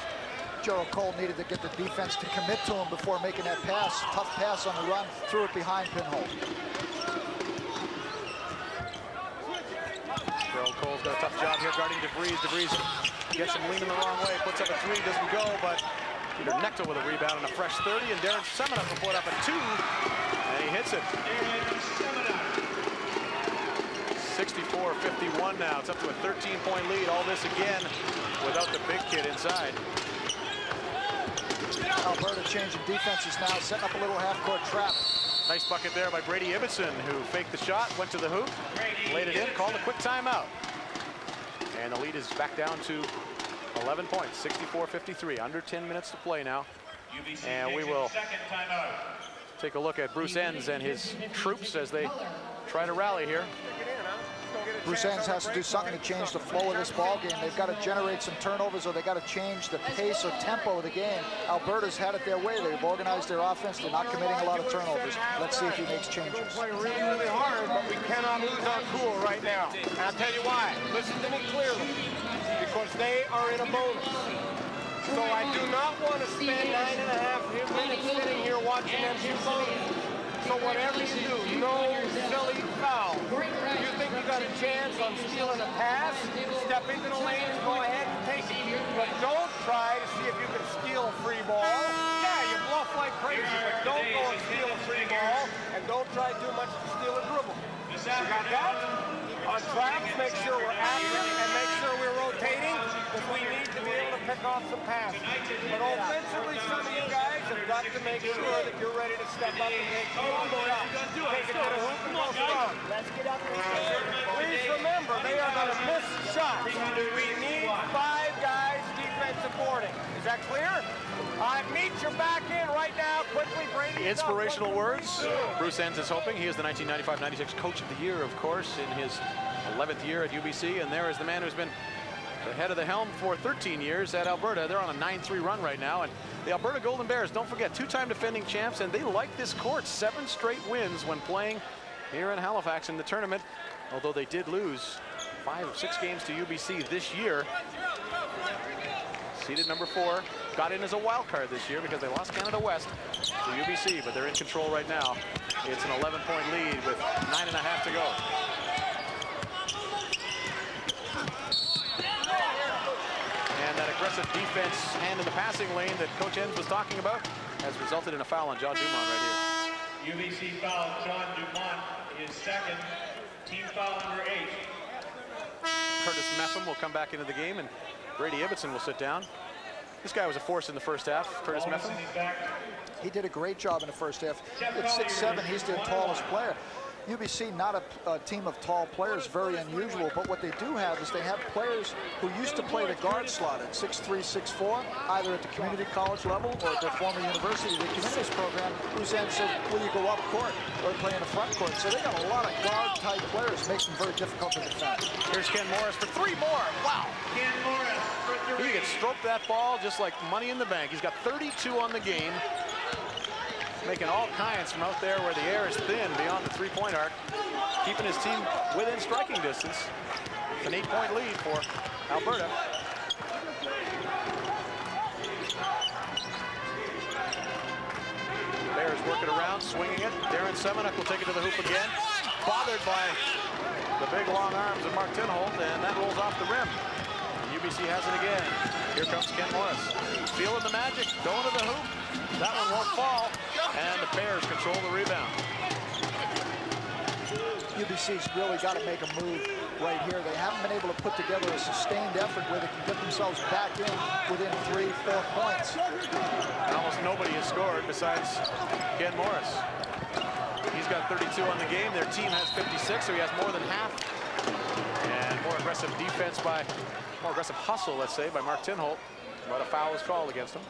Gerald Cole needed to get the defense to commit to him before making that pass. Tough pass on the run, threw it behind Pinholt. Gerald Cole's got a tough job here guarding DeVries. DeVries gets him leaning the wrong way, puts up a 3, doesn't go, but Peter Nechtel with a rebound and a fresh 30, and Darren Semenuk will put up a 2, and he hits it. 64-51 now. It's up to a 13-point lead. All this again without the big kid inside. Alberta changing defenses now, setting up a little half-court trap. Nice bucket there by Brady Ibbotson, who faked the shot, went to the hoop, laid it in, called a quick timeout. And the lead is back down to 11 points, 64-53, under 10 minutes to play now. And we will take a look at Bruce Enns and his troops as they try to rally here. Bruce Enns has to do something to change the flow of this ball game. They've got to generate some turnovers, or they got to change the pace or tempo of the game. Alberta's had it their way. They've organized their offense. They're not committing a lot of turnovers. Let's see if he makes changes. We play really, really hard, but we cannot lose our cool right now. And I'll tell you why. Listen to me clearly. Because they are in a bonus. So I do not want to spend 9.5 minutes sitting here watching them shoot bonus. So whatever you do, no silly foul. You think you got a chance on stealing a pass, step into the lane and go ahead and take it. But don't try to see if you can steal a free ball. Yeah, you bluff like crazy, but don't go and steal a free ball, and don't try too much to steal a dribble. You got that? On traps, make sure we're active and make sure we're rotating, because we need to be able to pick off some passes. But offensively, some of you guys have got to make sure that you're ready to step up and take shots. Take it to the hoop and go strong. Let's get up there. Please remember, they are going to miss shots. We need 5 guys defensive boarding. Is that clear? Meet your back in right now, quickly, Brady. Inspirational words. Bruce Enns is hoping. He is the 1995-96 Coach of the Year, of course, in his 11th year at UBC. And there is the man who's been the head of the helm for 13 years at Alberta. They're on a 9-3 run right now. And the Alberta Golden Bears, don't forget, 2-time defending champs, and they like this court. 7 straight wins when playing here in Halifax in the tournament, although they did lose 5 of 6 games to UBC this year. Seeded number 4, got in as a wild card this year because they lost Canada West to UBC, but they're in control right now. It's an 11-point lead with 9.5 to go. And that aggressive defense hand in the passing lane that Coach Enns was talking about has resulted in a foul on John Dumont right here. UBC foul John Dumont, his His second, team foul number 8. Curtis Meffam will come back into the game, and Brady Ibbotson will sit down. This guy was a force in the first half, Curtis Meffam. He did a great job in the first half. At 6'7", he's their tallest player. UBC, not a team of tall players, very unusual, but what they do have is they have players who used to play the guard slot at 6'3", 6'4", either at the community college level or at their former university. They came in this program, whose end said, will you go up court or play in the front court? So they got a lot of guard-type players, makes them very difficult to defend. Here's Ken Morris for 3 more. Wow. Ken Morris for 3. He can stroke that ball just like money in the bank. He's got 32 on the game. Making all kinds from out there where the air is thin beyond the 3-point arc, keeping his team within striking distance. It's an 8-point lead for Alberta. Bears work it around, swinging it. Darren Semenuk will take it to the hoop again. Bothered by the big long arms of Mark Tinholt, and that rolls off the rim. UBC has it again. Here comes Ken Morris. Feeling the magic, going to the hoop. That one won't fall, and the Bears control the rebound. UBC's really got to make a move right here. They haven't been able to put together a sustained effort where they can get themselves back in within 3-4 points. And almost nobody has scored besides Ken Morris. He's got 32 on the game. Their team has 56, so he has more than half. And more aggressive defense by, more aggressive hustle, let's say, by Mark Tinholt. But a foul is called against him.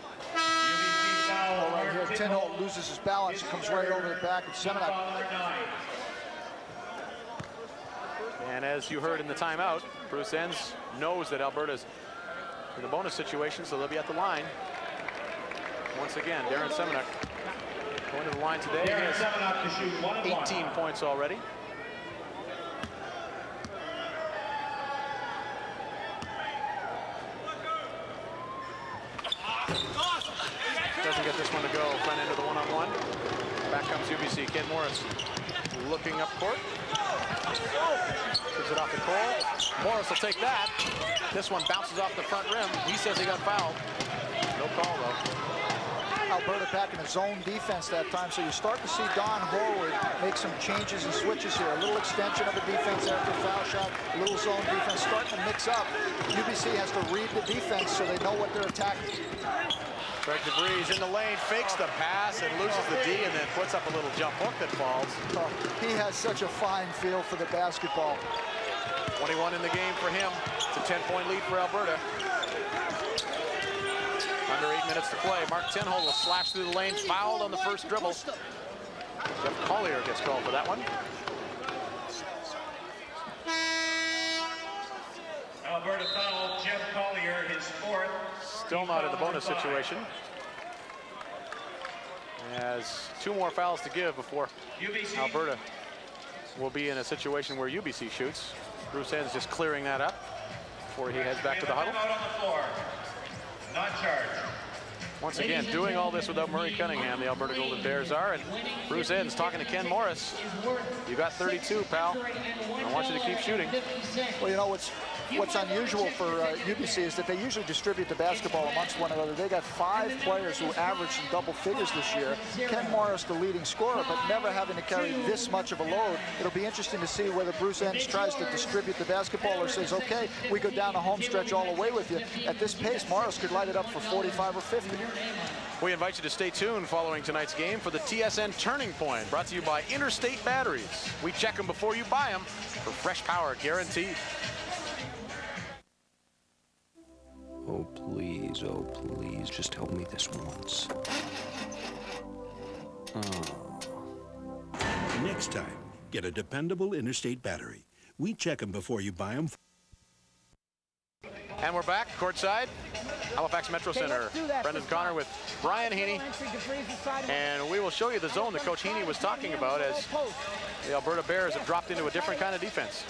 All right here, Tinholt loses his balance. It comes right over the back of Semenuk. And as you heard in the timeout, Bruce Enns knows that Alberta's in the bonus situation, so they'll be at the line. Once again, Darren Semenuk going to the line today. He has 18 points already. Doesn't get this one to go. Front end of the one-on-one. Back comes UBC. Ken Morris looking up court. Gives it off to Cole. Morris will take that. This one bounces off the front rim. He says he got fouled. No call, though. Alberta back in a zone defense that time, so you start to see Don Horwood make some changes and switches here. A little extension of the defense after a foul shot, a little zone defense starting to mix up. UBC has to read the defense so they know what they're attacking. Greg DeVries in the lane, fakes the pass and loses the D, and then puts up a little jump hook that falls. Oh, he has such a fine feel for the basketball. 21 in the game for him. It's a 10-point lead for Alberta. Under 8 minutes to play. Mark Tinholt will slash through the lane, fouled on the first dribble. Jeff Collier gets called for that one. Alberta foul, Jeff Collier, his 4th. Still not in the bonus situation. Has 2 more fouls to give before Alberta will be in a situation where UBC shoots. Bruce Enns just clearing that up before he heads back to the huddle. Out on the floor. Not charged. Once again, doing all this without Murray Cunningham, the Alberta Golden Bears are. And Bruce Enns talking to Ken Morris. You got 32, pal. I want you to keep shooting. Well, you know what's unusual for UBC is that they usually distribute the basketball amongst one another. They got 5 players who averaged in double figures this year. Ken Morris, the leading scorer, but never having to carry this much of a load. It'll be interesting to see whether Bruce Enns tries to distribute the basketball or says, okay, we go down the home stretch all the way with you. At this pace, Morris could light it up for 45 or 50. We invite you to stay tuned following tonight's game for the TSN Turning Point, brought to you by Interstate Batteries. We check them before you buy them for fresh power guaranteed. Oh, please, just help me this once. Next time, get a dependable Interstate battery. We check them before you buy them. And we're back courtside, Halifax Metro Center. Brendan Connor with Brian Heaney. And we will show you the zone that Coach Heaney was talking about as the Alberta Bears have dropped into a different kind of defense.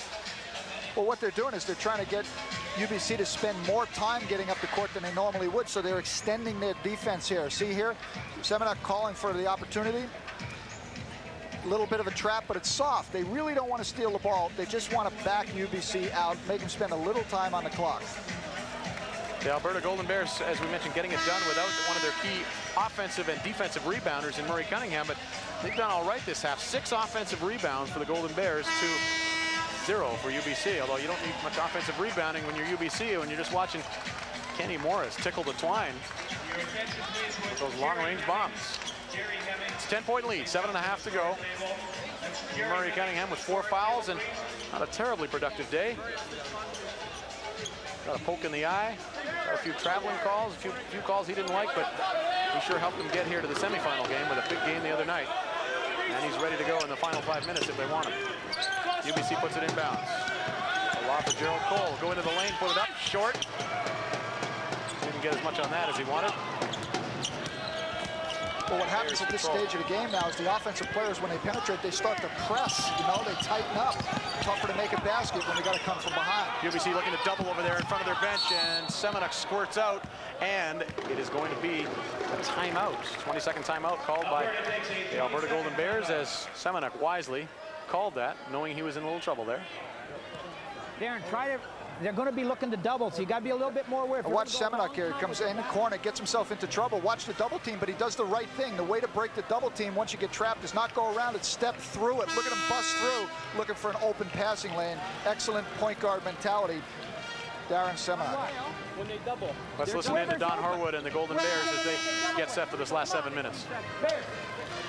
Well, what they're doing is they're trying to get UBC to spend more time getting up the court than they normally would, so they're extending their defense here. See here, Semenuk calling for the opportunity. A little bit of a trap, but it's soft. They really don't want to steal the ball. They just want to back UBC out, make them spend a little time on the clock. The Alberta Golden Bears, as we mentioned, getting it done without one of their key offensive and defensive rebounders in Murray Cunningham, but they've done all right this half. 6 offensive rebounds for the Golden Bears to 0 for UBC, although you don't need much offensive rebounding when you're UBC, when you're just watching Kenny Morris tickle the twine with those long-range bombs. It's a 10-point lead, 7.5 to go. Murray Cunningham with 4 fouls and not a terribly productive day. Got a poke in the eye, got a few traveling calls, a few calls he didn't like, but he sure helped them get here to the semifinal game with a big game the other night. And he's ready to go in the final 5 minutes if they want him. UBC puts it inbounds. A lob for Gerald Cole. Go into the lane, put it up, short. Didn't get as much on that as he wanted. Well, what happens at this stage of the game now is the offensive players, when they penetrate, they start to press. You know, they tighten up. Tougher to make a basket when they got to come from behind. UBC looking to double over there in front of their bench, and Semenuk squirts out, and it is going to be a timeout. 20-second timeout called by the Alberta Golden Bears, as Semenuk wisely called that, knowing he was in a little trouble there. Darren, they're going to be looking to double, so you got to be a little bit more aware. Watch Semenuk here. He comes in the corner, gets himself into trouble. Watch the double team, but he does the right thing. The way to break the double team once you get trapped is not go around it, step through it. Look at him bust through, looking for an open passing lane. Excellent point guard mentality, Darren Semenuk. When they double. Let's listen in to Don Harwood and the Golden Bears as they get set for this last 7 minutes. Bears,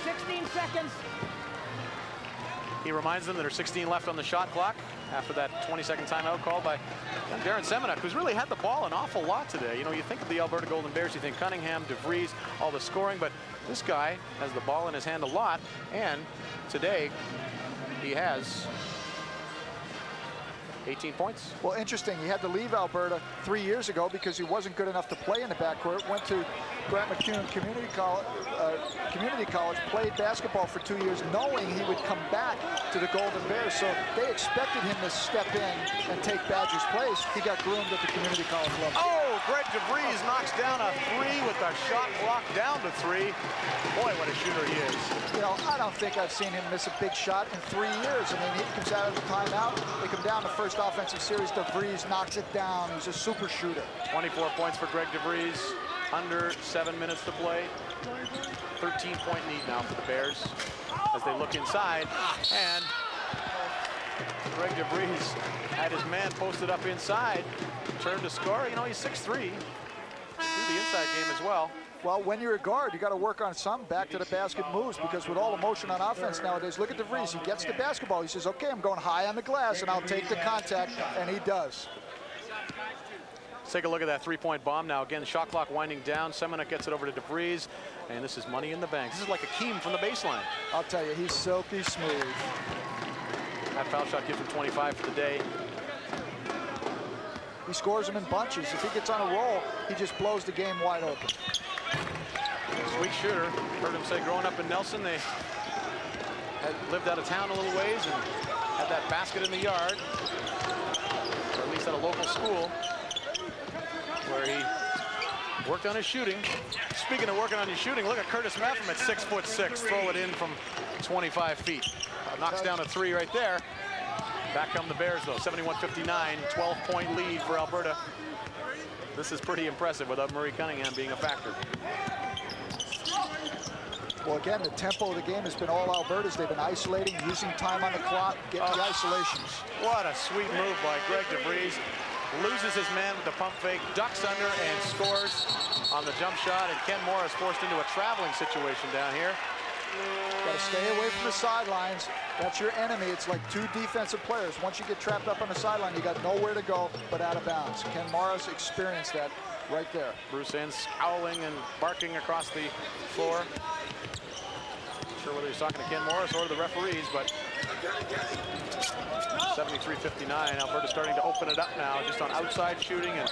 16 seconds. He reminds them that there's 16 left on the shot clock after that 20-second timeout called by Darren Semenuk, who's really had the ball an awful lot today. You know, you think of the Alberta Golden Bears, you think Cunningham, DeVries, all the scoring, but this guy has the ball in his hand a lot, and today he has 18 points. Well, interesting. He had to leave Alberta 3 years ago because he wasn't good enough to play in the backcourt. Went to Grant McEwen Community College, played basketball for 2 years, knowing he would come back to the Golden Bears. So they expected him to step in and take Badger's place. He got groomed at the community college level. Oh, Greg DeVries knocks down a 3 with the shot clock down to 3. Boy, what a shooter he is. You know, I don't think I've seen him miss a big shot in 3 years. I mean, he comes out of the timeout. They come down the first offensive series. DeVries knocks it down. He's a super shooter. 24 points for Greg DeVries. Under 7 minutes to play. 13-point lead now for the Bears as they look inside. And Greg DeVries had his man posted up inside. Turned to score. You know, he's 6'3". Do the inside game as well. Well, when you're a guard, you got to work on some back to the basket moves, because with all the motion on offense nowadays, look at DeVries. He gets the basketball. He says, okay, I'm going high on the glass, and I'll take the contact, and he does. Let's take a look at that 3-point bomb now. Again, shot clock winding down. Semenuk gets it over to DeVries, and this is money in the bank. This is like Akeem from the baseline. I'll tell you, he's silky smooth. That foul shot gives him 25 for the day. He scores them in bunches. If he gets on a roll, he just blows the game wide open. Sweet shooter. Heard him say growing up in Nelson, they had lived out of town a little ways and had that basket in the yard, or at least at a local school, where he worked on his shooting. Speaking of working on your shooting, look at Curtis Meffam at 6'6". Throw it in from 25 feet. Knocks down a 3 right there. Back come the Bears, though. 71-59, 12-point lead for Alberta. This is pretty impressive without Murray Cunningham being a factor. Well, again, the tempo of the game has been all Alberta's. They've been isolating, using time on the clock, getting the isolations. What a sweet move by Greg DeVries. Loses his man with the pump fake, ducks under, and scores on the jump shot. And Ken Morris forced into a traveling situation down here. Got to stay away from the sidelines. That's your enemy. It's like 2 defensive players. Once you get trapped up on the sideline, you got nowhere to go but out of bounds. Ken Morris experienced that right there. Bruce Enns scowling and barking across the floor. Not sure whether he's talking to Ken Morris or to the referees, but 73-59. Alberta starting to open it up now, just on outside shooting and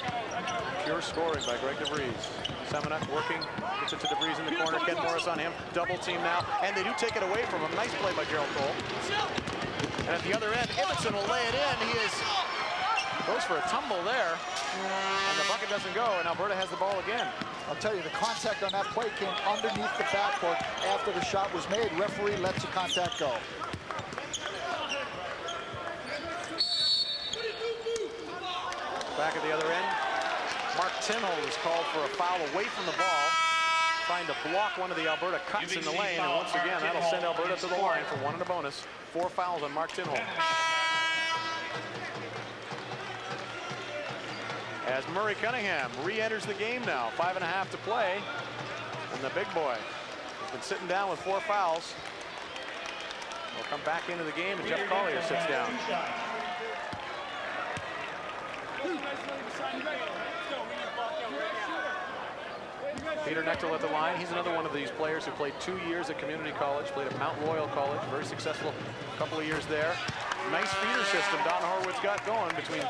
pure scoring by Greg DeVries. Semenuk working, gets it to DeVries in the corner. Ken Morris on him, double team now, and they do take it away from him. Nice play by Gerald Cole. And at the other end, Ibbotson will lay it in. He goes for a tumble there, and the bucket doesn't go, and Alberta has the ball again. I'll tell you, the contact on that play came underneath the backboard after the shot was made. Referee lets the contact go. Back at the other end. Mark Tinhold is called for a foul away from the ball, trying to block one of the Alberta cuts in the lane, and once again, that'll send Alberta to the line for 1 and a bonus. 4 fouls on Mark Tinhold. As Murray Cunningham re-enters the game now, 5.5 to play, and the big boy has been sitting down with 4 fouls. Will come back into the game, and Jeff Collier sits down. Peter Knechtel at the line. He's another one of these players who played 2 years at community college, played at Mount Royal College, very successful couple of years there. Nice feeder system Don Horwitz got going between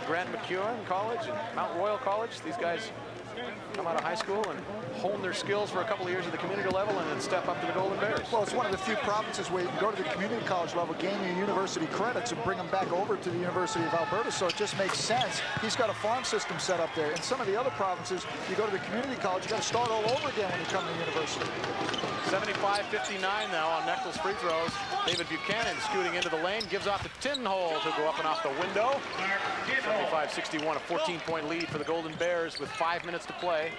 Grant McEwen College and Mount Royal College. These guys come out of high school and hone their skills for a couple of years at the community level and then step up to the Golden Bears. Well, it's one of the few provinces where you can go to the community college level, gain your university credits, and bring them back over to the University of Alberta, so it just makes sense. He's got a farm system set up there. In some of the other provinces, you go to the community college, you got to start all over again when you come to the university. 75-59 now on Knechtel's free throws. David Buchanan scooting into the lane, gives off to Tinhold, who'll go up and off the window. 75-61, a 14-point lead for the Golden Bears with 5 minutes to play.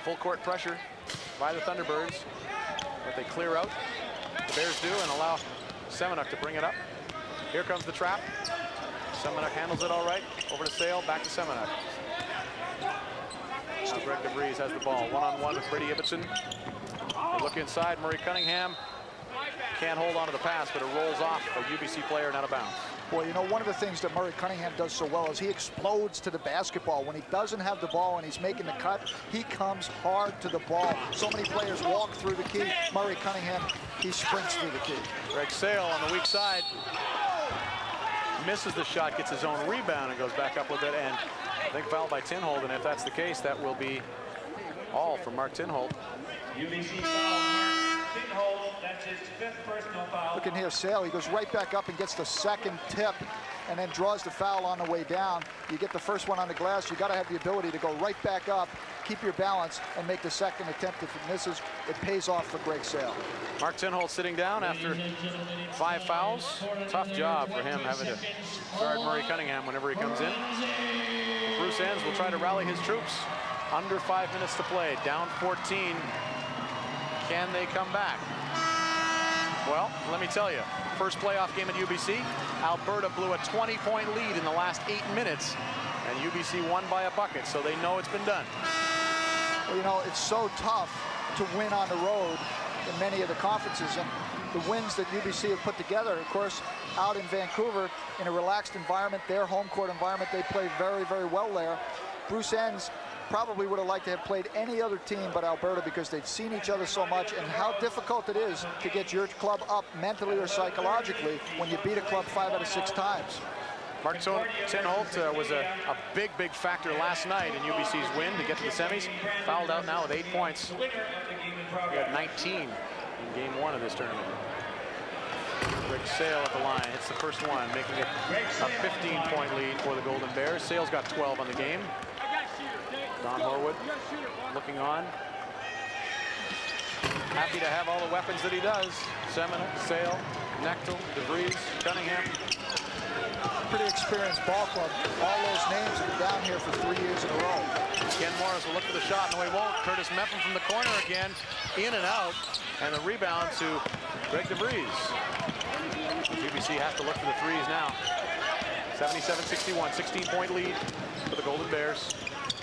Full court pressure by the Thunderbirds, but they clear out. The Bears do and allow Semenuk to bring it up. Here comes the trap. Semenuk handles it all right. Over to Sale, back to Semenuk. Now Greg DeVries has the ball. One-on-one with Brady Ibbotson. They look inside. Murray Cunningham can't hold on to the pass, but it rolls off a UBC player and out of bounds. Well, you know, one of the things that Murray Cunningham does so well is he explodes to the basketball. When he doesn't have the ball and he's making the cut, he comes hard to the ball. So many players walk through the key. Murray Cunningham, he sprints through the key. Greg Sale on the weak side misses the shot, gets his own rebound, and goes back up with it. And I think fouled by Tinhold, and if that's the case, that will be all for Mark Tinhold. UBC foul, Mark Tinhold. That's his 5th personal foul. Look in here, Sale. He goes right back up and gets the second tip and then draws the foul on the way down. You get the first one on the glass. You got to have the ability to go right back up, keep your balance, and make the second attempt. If it misses, it pays off for Greg Sale. Mark Tinhold sitting down after 5 fouls. Tough job for him having to guard Murray Cunningham whenever he comes in. Bruce Enns will try to rally his troops. Under 5 minutes to play, down 14. Can they come back? Well, let me tell you, first playoff game at UBC, Alberta blew a 20-point lead in the last 8 minutes, and UBC won by a bucket, so they know it's been done. Well, you know, it's so tough to win on the road in many of the conferences, and the wins that UBC have put together, of course, out in Vancouver in a relaxed environment, their home court environment, they play very, very well there. Bruce Enns probably would have liked to have played any other team but Alberta because they'd seen each other so much, and how difficult it is to get your club up mentally or psychologically when you beat a club 5 out of 6 times. Mark Tinhold was a big, big factor last night in UBC's win to get to the semis. Fouled out now with 8 points. He had 19 in game 1 of this tournament. Greg Sale at the line, hits the first one, making it a 15-point lead for the Golden Bears. Sale's got 12 on the game. Don Horwood looking on. Happy to have all the weapons that he does. Semenuk, Sale, Knechtel, DeVries, Cunningham. Pretty experienced ball club. All those names have been down here for 3 years in a row. Ken Morris will look for the shot, no he won't. Curtis Meffin from the corner again, in and out, and the rebound to Greg DeVries. UBC has to look for the threes now. 77-61, 16-point lead for the Golden Bears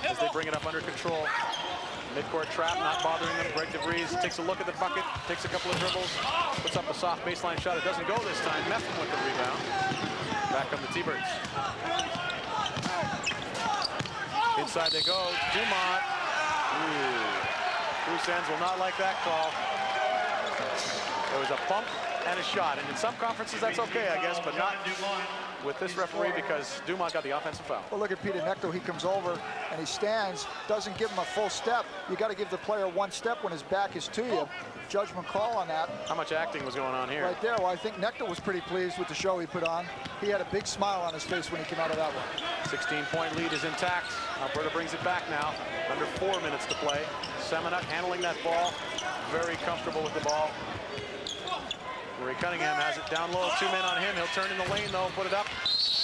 as they bring it up under control. Midcourt trap, not bothering them. Greg DeVries takes a look at the bucket, takes a couple of dribbles, puts up a soft baseline shot. It doesn't go this time. Meffin with the rebound. Back come the T-Birds. Inside they go. Dumont. Bruce Enns will not like that call. There was a bump and a shot, and in some conferences that's okay, I guess, but not with this referee because Dumont got the offensive foul. Well, look at Peter Knechtel. He comes over and he stands, doesn't give him a full step. You got to give the player 1 step when his back is to you. Judgment call on that. How much acting was going on here? Right there. Well, I think Knechtel was pretty pleased with the show he put on. He had a big smile on his face when he came out of that one. 16-point lead is intact. Alberta brings it back now. Under 4 minutes to play. Semenuk handling that ball. Very comfortable with the ball. Murray Cunningham has it down low. 2 men on him. He'll turn in the lane, though, put it up.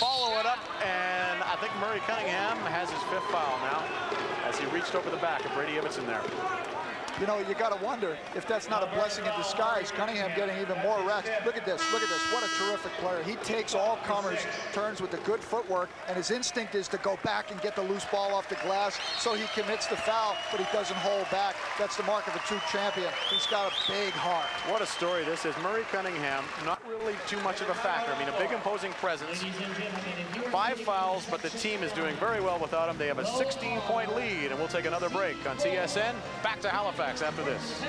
follow it up, and I think Murray Cunningham has his 5th foul now as he reached over the back of Brady Ibbotson there. You know, you got to wonder if that's not a blessing in disguise. Cunningham getting even more rest. Look at this. Look at this. What a terrific player. He takes all comers, turns with the good footwork, and his instinct is to go back and get the loose ball off the glass. So he commits the foul, but he doesn't hold back. That's the mark of a true champion. He's got a big heart. What a story this is. Murray Cunningham, not really too much of a factor. I mean, a big imposing presence. 5 fouls, but the team is doing very well without him. They have a 16-point lead, and we'll take another break on TSN. Back to Halifax after this.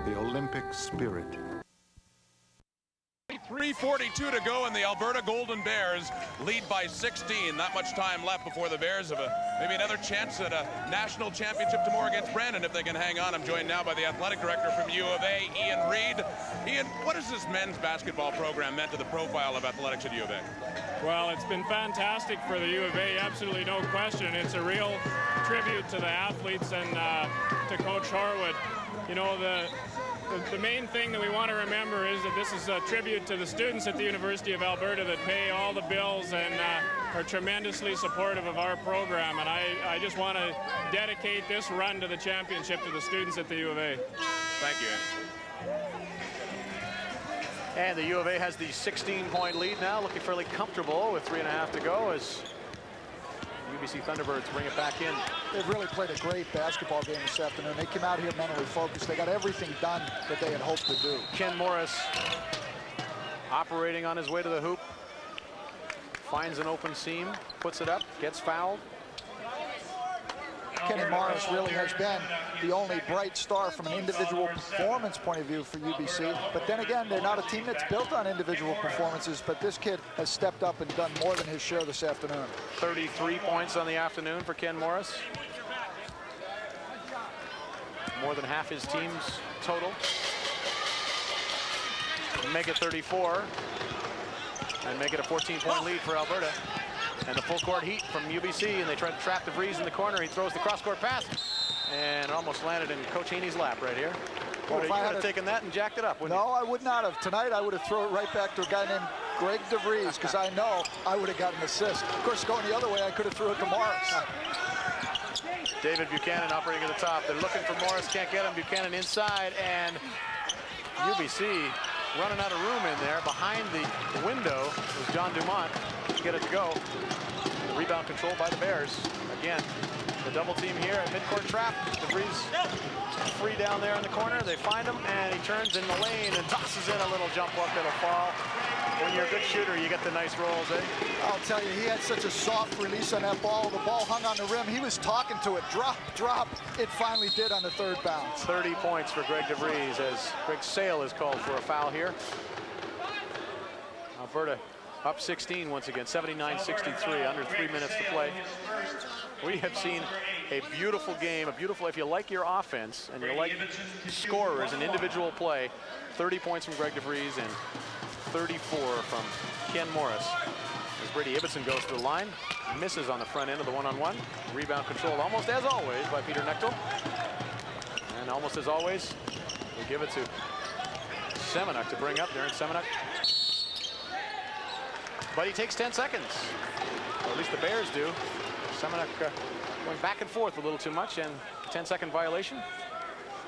The Olympic spirit. 3:42 to go, and the Alberta Golden Bears lead by 16. Not much time left before the Bears have maybe another chance at a national championship tomorrow against Brandon if they can hang on. I'm joined now by the athletic director from U of A, Ian Reid. Ian, what has this men's basketball program meant to the profile of athletics at U of A? Well, it's been fantastic for the U of A, absolutely no question. It's a real tribute to the athletes and to Coach Harwood. You know, the main thing that we want to remember is that this is a tribute to the students at the University of Alberta that pay all the bills and are tremendously supportive of our program. And I just want to dedicate this run to the championship to the students at the U of A. Thank you. And the U of A has the 16-point lead now, looking fairly comfortable with 3.5 to go as UBC Thunderbirds bring it back in. They've really played a great basketball game this afternoon. They came out here mentally focused. They got everything done that they had hoped to do. Ken Morris operating on his way to the hoop. Finds an open seam, puts it up, gets fouled. Kenny Morris really has been the only bright star from an individual performance point of view for UBC. But then again, they're not a team that's built on individual performances, but this kid has stepped up and done more than his share this afternoon. 33 points on the afternoon for Ken Morris. More than half his team's total. Make it 34 and make it a 14-point lead for Alberta. And the full court heat from UBC, and they try to trap DeVries in the corner. He throws the cross-court pass and almost landed in Coach Haney's lap right here. Well, you would have taken that and jacked it up, wouldn't you? No, I would not have. Tonight, I would have thrown it right back to a guy named Greg DeVries, because I know I would have gotten an assist. Of course, going the other way, I could have threw it to Morris. David Buchanan operating at the top. They're looking for Morris, can't get him. Buchanan inside, and UBC running out of room in there. Behind the window was John Dumont to get it to go. Rebound controlled by the Bears. Again, the double team here at midcourt trap. DeVries free down there in the corner. They find him, and he turns in the lane and tosses in a little jump hook that'll fall. When you're a good shooter, you get the nice rolls, eh? I'll tell you, he had such a soft release on that ball. The ball hung on the rim. He was talking to it. Drop, drop. It finally did on the third bounce. 30 points for Greg DeVries as Greg Sale is called for a foul here. Alberta up 16 once again, 79-63, under 3 minutes to play. We have seen a beautiful game, if you like your offense and you like scorers and individual play, 30 points from Greg DeVries and 34 from Ken Morris. As Brady Ibbotson goes to the line, misses on the front end of the one-on-one. Rebound controlled almost as always by Peter Nechtel. And almost as always, we give it to Semenuk to bring up. Darren Semenuk. But he takes 10 seconds, or at least the Bears do. Semenuk going back and forth a little too much, and 10-second violation.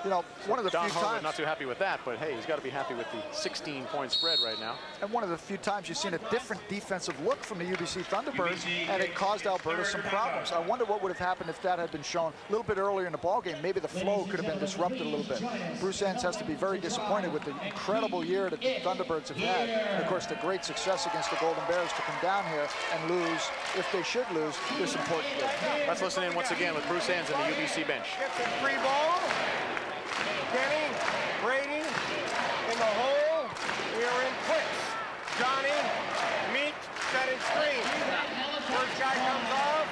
You know, one of the Don few Harwood times, not too happy with that, but hey, he's got to be happy with the 16-point spread right now. and one of the few times you've seen a different defensive look from the UBC Thunderbirds, and it caused Alberta some problems. I wonder what would have happened if that had been shown a little bit earlier in the ballgame. Maybe the flow could have been disrupted a little bit. Bruce Enns has to be very disappointed with the incredible year that the Thunderbirds have had, and of course the great success against the Golden Bears to come down here and lose, if they should lose, this important game. Let's listen in once again with Bruce Enns and the UBC bench. Gets a free ball. Kenny, Brady, in the hole. We are in quicks. Johnny, meet, set and screen. First guy comes off.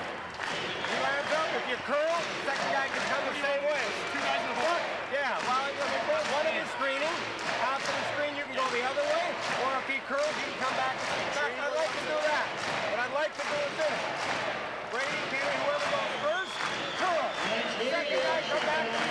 He lands up. If you curl, second guy can come the same way. Two guys in the front? Yeah, well, one of you screening. After the screen, you can go the other way. Or if he curls, you can come back. I'd like to do that. What I'd like to do is this. Brady, Peter, whoever goes first, curl. Second guy, come back.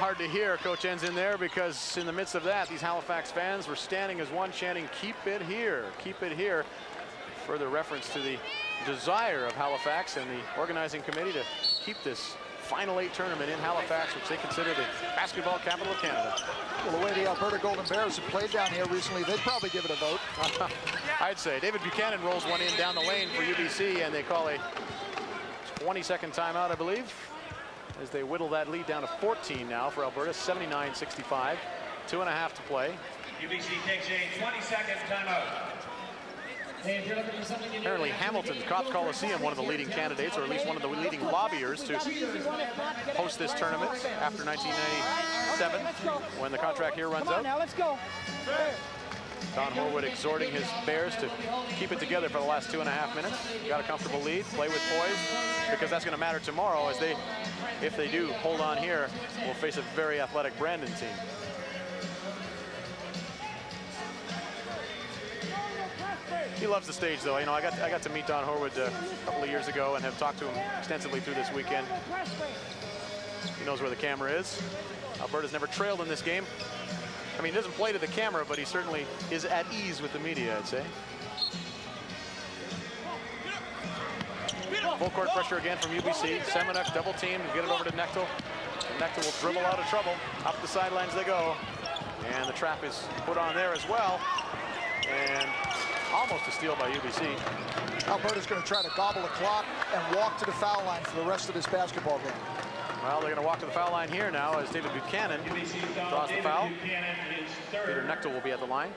hard to hear. Coach ends in there because in the midst of that, these Halifax fans were standing as one, chanting, "Keep it here, keep it here." Further reference to the desire of Halifax and the organizing committee to keep this Final 8 tournament in Halifax, which they consider the basketball capital of Canada. Well, the way the Alberta Golden Bears have played down here recently, they'd probably give it a vote. I'd say. David Buchanan rolls one in down the lane for UBC, and they call a 20-second timeout, I believe, as they whittle that lead down to 14 now for Alberta, 79-65. 2.5 to play. UBC takes a 20-second timeout. Apparently Hamilton's Cops Coliseum, one of the leading candidates, or at least one of the leading lobbyers to host this tournament after 1997, when the contract here runs out. Now let's go. Don Horwood exhorting his Bears to keep it together for the last 2.5 minutes. Got a comfortable lead, play with poise, because that's going to matter tomorrow as they, if they do hold on here, will face a very athletic Brandon team. He loves the stage, though. You know, I got to meet Don Horwood a couple of years ago and have talked to him extensively through this weekend. He knows where the camera is. Alberta's never trailed in this game. I mean, he doesn't play to the camera, but he certainly is at ease with the media, I'd say. Full court pressure again from UBC. Semenuk double team to get it over to Knechtel. And Knechtel will dribble out of trouble. Up the sidelines they go. And the trap is put on there as well. And almost a steal by UBC. Alberta's going to try to gobble the clock and walk to the foul line for the rest of this basketball game. Well, they're going to walk to the foul line here now as David Buchanan draws the foul. Peter Knechtel will be at the line.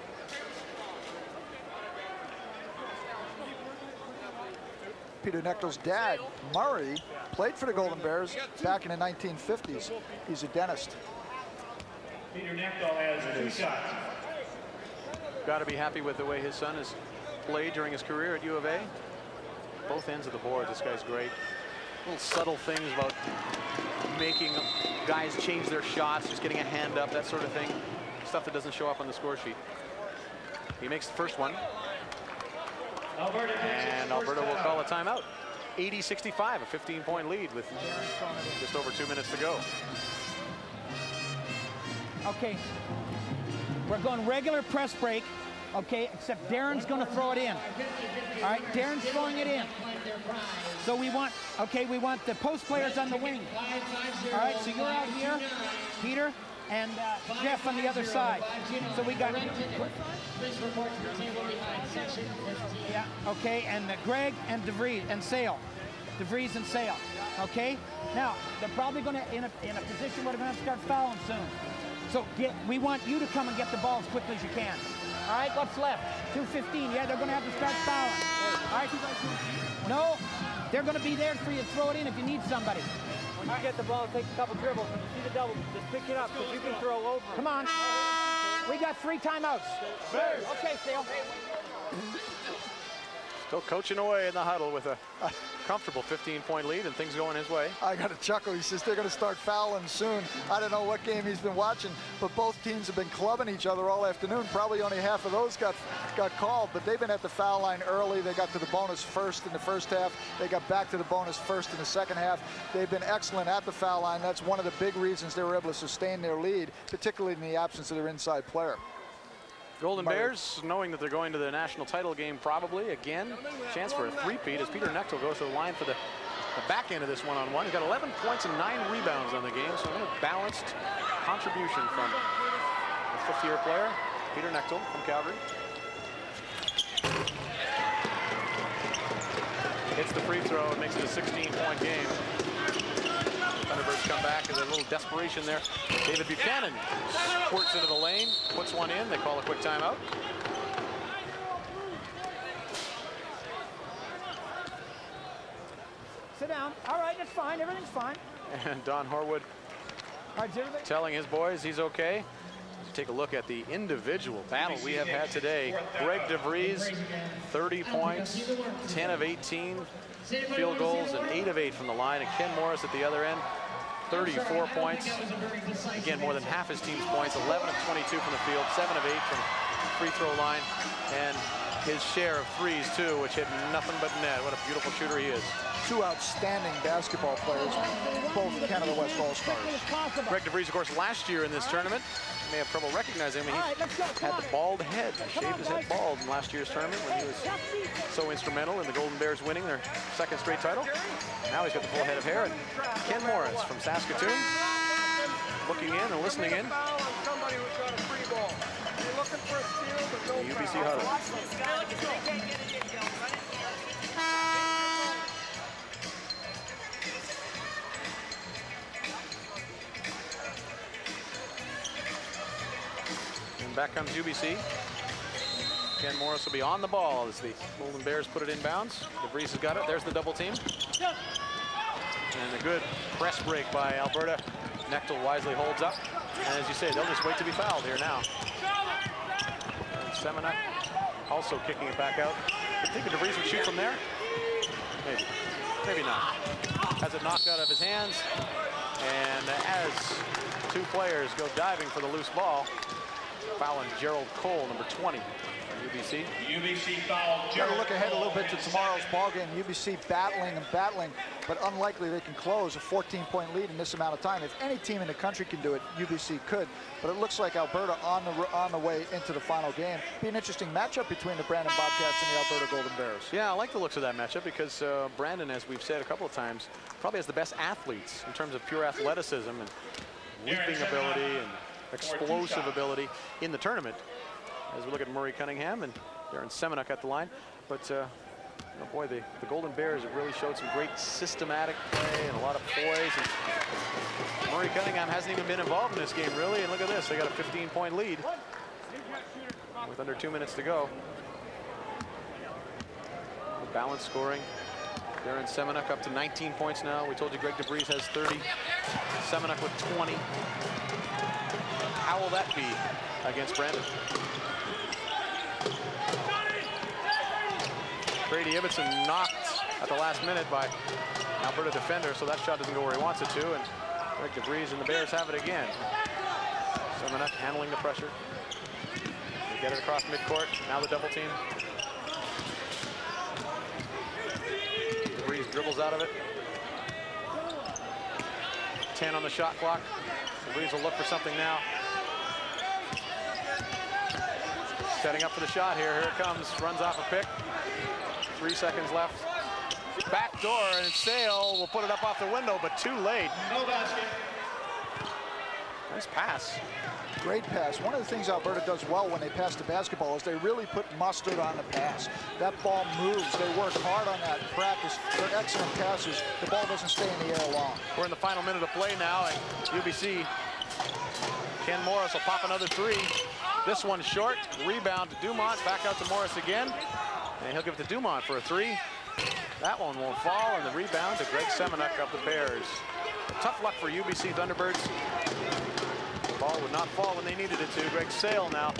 Peter Knechtel's dad, Murray, played for the Golden Bears back in the 1950s. He's a dentist. Peter Knechtel has 2 shots. Got to be happy with the way his son has played during his career at U of A. Both ends of the board, this guy's great. Little subtle things about making guys change their shots, just getting a hand up, that sort of thing. Stuff that doesn't show up on the score sheet. He makes the first one. And Alberta will call a timeout. 80-65, a 15-point lead with just over 2 minutes to go. Okay, we're going regular press break, okay, except Darren's going to throw it in. All right, Darren's throwing it in. So we want, okay, we want the post players on the wing. All right, so you're out here, Peter, and Jeff on the other side. So we got, yeah, okay, and Greg and DeVries and Sale. DeVries and Sale, okay? Now, they're probably going to, in a position where they're going to start fouling soon. So we want you to come and get the ball as quickly as you can. All right, what's left? 2:15. Yeah, they're going to have to start fouling. All right. No, they're going to be there for you to throw it in if you need somebody. When you get the ball, take a couple dribbles. When you see the double, just pick it up because you can throw over. Come on. We got 3 timeouts. Okay, Sale. Still coaching away in the huddle with a comfortable 15-point lead and things going his way. I got a chuckle. He says they're going to start fouling soon. I don't know what game he's been watching, but both teams have been clubbing each other all afternoon. Probably only half of those got called, but they've been at the foul line early. They got to the bonus first in the first half. They got back to the bonus first in the second half. They've been excellent at the foul line. That's one of the big reasons they were able to sustain their lead, particularly in the absence of their inside player. Golden Bears, knowing that they're going to the national title game probably, again, chance for a three-peat as Peter Knechtel goes to the line for the back end of this one-on-one. He's got 11 points and 9 rebounds on the game, so a balanced contribution from the fifth-year player, Peter Knechtel from Calgary. Hits the free throw and makes it a 16-point game. Thunderbirds come back. There's a little desperation there. David Buchanan squirts into the lane, puts one in. They call a quick timeout. Sit down. All right, that's fine. Everything's fine. And Don Horwood telling his boys he's okay. Take a look at the individual battle we have had today. Greg DeVries, 30 points, 10 of 18 field goals, and 8 of 8 from the line. And Ken Morris at the other end, 34 points. Again, more than half his team's points, 11 of 22 from the field, 7 of 8 from free throw line, and his share of threes too, which hit nothing but net. What a beautiful shooter he is. Two outstanding basketball players, both Canada West All-Stars. Greg DeVries, of course, last year in this tournament, you may have trouble recognizing him. He had the bald head. He shaved his head bald in last year's tournament when he was so instrumental in the Golden Bears winning their second straight title. Now he's got the full head of hair. And Ken Morris from Saskatoon, looking in and listening in. The UBC huddle. And back comes UBC. Ken Morris will be on the ball as the Golden Bears put it in bounds. DeVries has got it. There's the double team. And a good press break by Alberta. Knechtel wisely holds up. And as you say, they'll just wait to be fouled here now. And Semenuk also kicking it back out. I think DeVries would shoot from there. Maybe. Maybe not. Has it knocked out of his hands. And as two players go diving for the loose ball, fouling Gerald Cole, number 20. UBC. UBC foul. Got to look ahead a little bit to tomorrow's ball game. UBC battling and battling, but unlikely they can close a 14-point lead in this amount of time. If any team in the country can do it, UBC could. But it looks like Alberta on the way into the final game. Be an interesting matchup between the Brandon Bobcats and the Alberta Golden Bears. Yeah, I like the looks of that matchup because Brandon, as we've said a couple of times, probably has the best athletes in terms of pure athleticism and leaping ability and explosive ability in the tournament. As we look at Murray Cunningham and Darren Semenuk at the line. But, oh boy, the Golden Bears have really showed some great systematic play and a lot of poise. And Murray Cunningham hasn't even been involved in this game, really. And look at this. They got a 15-point lead with under 2 minutes to go. Balanced scoring. Darren Semenuk up to 19 points now. We told you Greg DeVries has 30. Semenuk with 20. How will that be against Brandon? Brady Ibbotson knocked at the last minute by Alberta defender, so that shot doesn't go where he wants it to, and Greg DeVries and the Bears have it again. Semenuk handling the pressure. They get it across midcourt. Now the double team. DeVries dribbles out of it. 10 on the shot clock. DeVries will look for something now. Setting up for the shot here. Here it comes. Runs off a pick. 3 seconds left. Back door, and Sale will put it up off the window, but too late. No basket. Nice pass. Great pass. One of the things Alberta does well when they pass the basketball is they really put mustard on the pass. That ball moves. They work hard on that in practice. They're excellent passers. The ball doesn't stay in the air long. We're in the final minute of play now, and UBC. Ken Morris will pop another three. This one short. Rebound to Dumont. Back out to Morris again. And he'll give it to Dumont for a three. That one won't fall, and the rebound to Greg Semenuk of the Bears. Tough luck for UBC Thunderbirds. The ball would not fall when they needed it to. Greg Sale now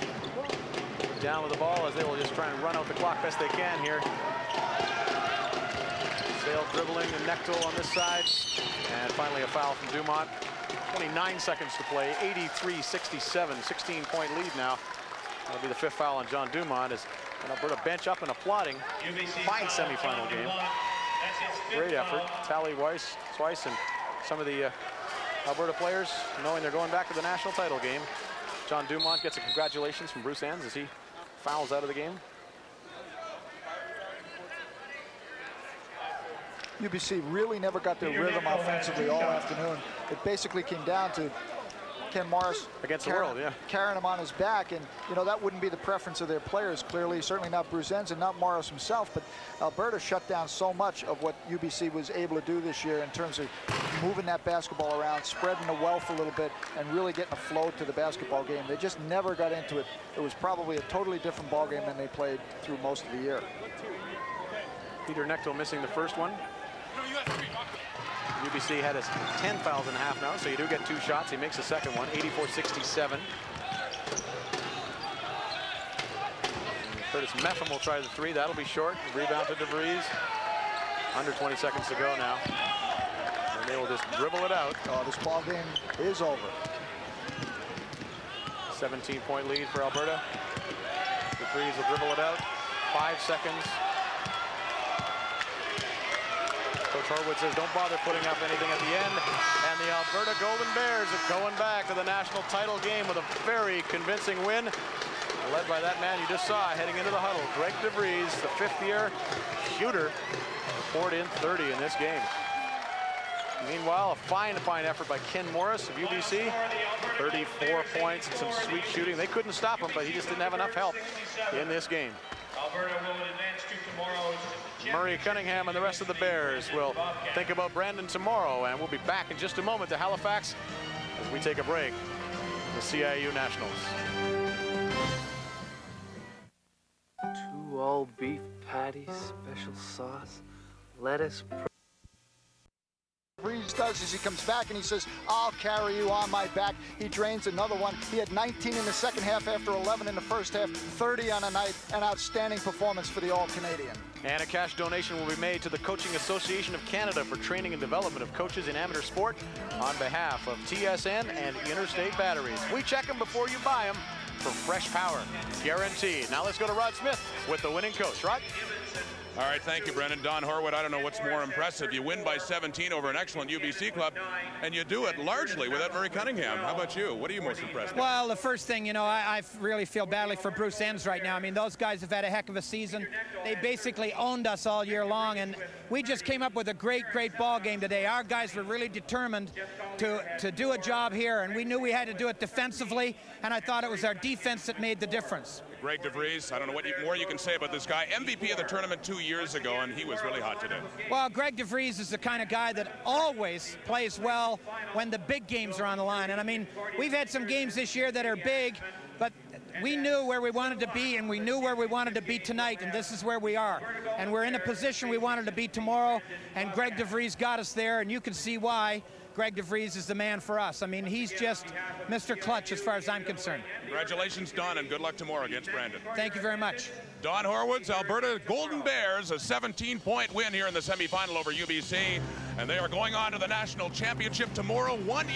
down with the ball as they will just try and run out the clock best they can here. Sale dribbling and Knechtel on this side. And finally a foul from Dumont. 29 seconds to play, 83-67, 16-point lead now. That'll be the fifth foul on John Dumont as Alberta bench up and applauding. Fine semifinal game. Great effort. Tally Weiss, Swice, and some of the Alberta players knowing they're going back to the national title game. John Dumont gets a congratulations from Bruce Enns as he fouls out of the game. UBC really never got their rhythm offensively all afternoon. It basically came down to Ken Morris against the world, carrying him on his back, and you know that wouldn't be the preference of their players. Clearly, certainly not Bruce Enns and not Morris himself. But Alberta shut down so much of what UBC was able to do this year in terms of moving that basketball around, spreading the wealth a little bit, and really getting a flow to the basketball game. They just never got into it. It was probably a totally different ball game than they played through most of the year. Peter Knechtel missing the first one. UBC had his 10 fouls and a half now, so you do get two shots. He makes the second one, 84-67. Curtis Meffam will try the three. That'll be short. Rebound to DeVries. Under 20 seconds to go now. And they will just dribble it out. Oh, this ball game is over. 17-point lead for Alberta. DeVries will dribble it out. 5 seconds. Coach Horwood says don't bother putting up anything at the end. And the Alberta Golden Bears are going back to the national title game with a very convincing win, led by that man you just saw heading into the huddle, Greg DeVries, the fifth-year shooter, poured in 30 in this game. Meanwhile, a fine effort by Ken Morris of UBC. 34 points and some sweet shooting. They couldn't stop him, but he just didn't have enough help in this game. Alberta will advance to tomorrow's Murray Cunningham and the rest of the Bears will think about Brandon tomorrow, and we'll be back in just a moment to Halifax as we take a break. The CIU Nationals. 2 all-beef patties, special sauce, lettuce. Breeze does is he comes back and he says, I'll carry you on my back. He drains another one. He had 19 in the second half after 11 in the first half, 30 on a night. An outstanding performance for the All-Canadian. And a cash donation will be made to the Coaching Association of Canada for training and development of coaches in amateur sport on behalf of TSN and Interstate Batteries. We check them before you buy them for fresh power, guaranteed. Now let's go to Rod Smith with the winning coach. Rod? All right, thank you, Brendan. Don Horwood, I don't know what's more impressive. You win by 17 over an excellent UBC club, and you do it largely without Murray Cunningham. How about you? What are you most impressed with? Well, the first thing, you know, I really feel badly for Bruce Enns right now. I mean, those guys have had a heck of a season. They basically owned us all year long, and we just came up with a great ball game today. Our guys were really determined to do a job here, and we knew we had to do it defensively, and I thought it was our defense that made the difference. Greg DeVries, I don't know what more you can say about this guy. MVP of the tournament 2 years ago, and he was really hot today. Well, Greg DeVries is the kind of guy that always plays well when the big games are on the line. And I mean, we've had some games this year that are big, but we knew where we wanted to be, and we knew where we wanted to be tonight, and this is where we are. And we're in a position we wanted to be tomorrow, and Greg DeVries got us there, and you can see why. Greg DeVries is the man for us. I mean, he's just Mr. Clutch as far as I'm concerned. Congratulations, Don, and good luck tomorrow against Brandon. Thank you very much. Don Horwood's Alberta Golden Bears, a 17-point win here in the semifinal over UBC, and they are going on to the national championship tomorrow, 1 Eastern.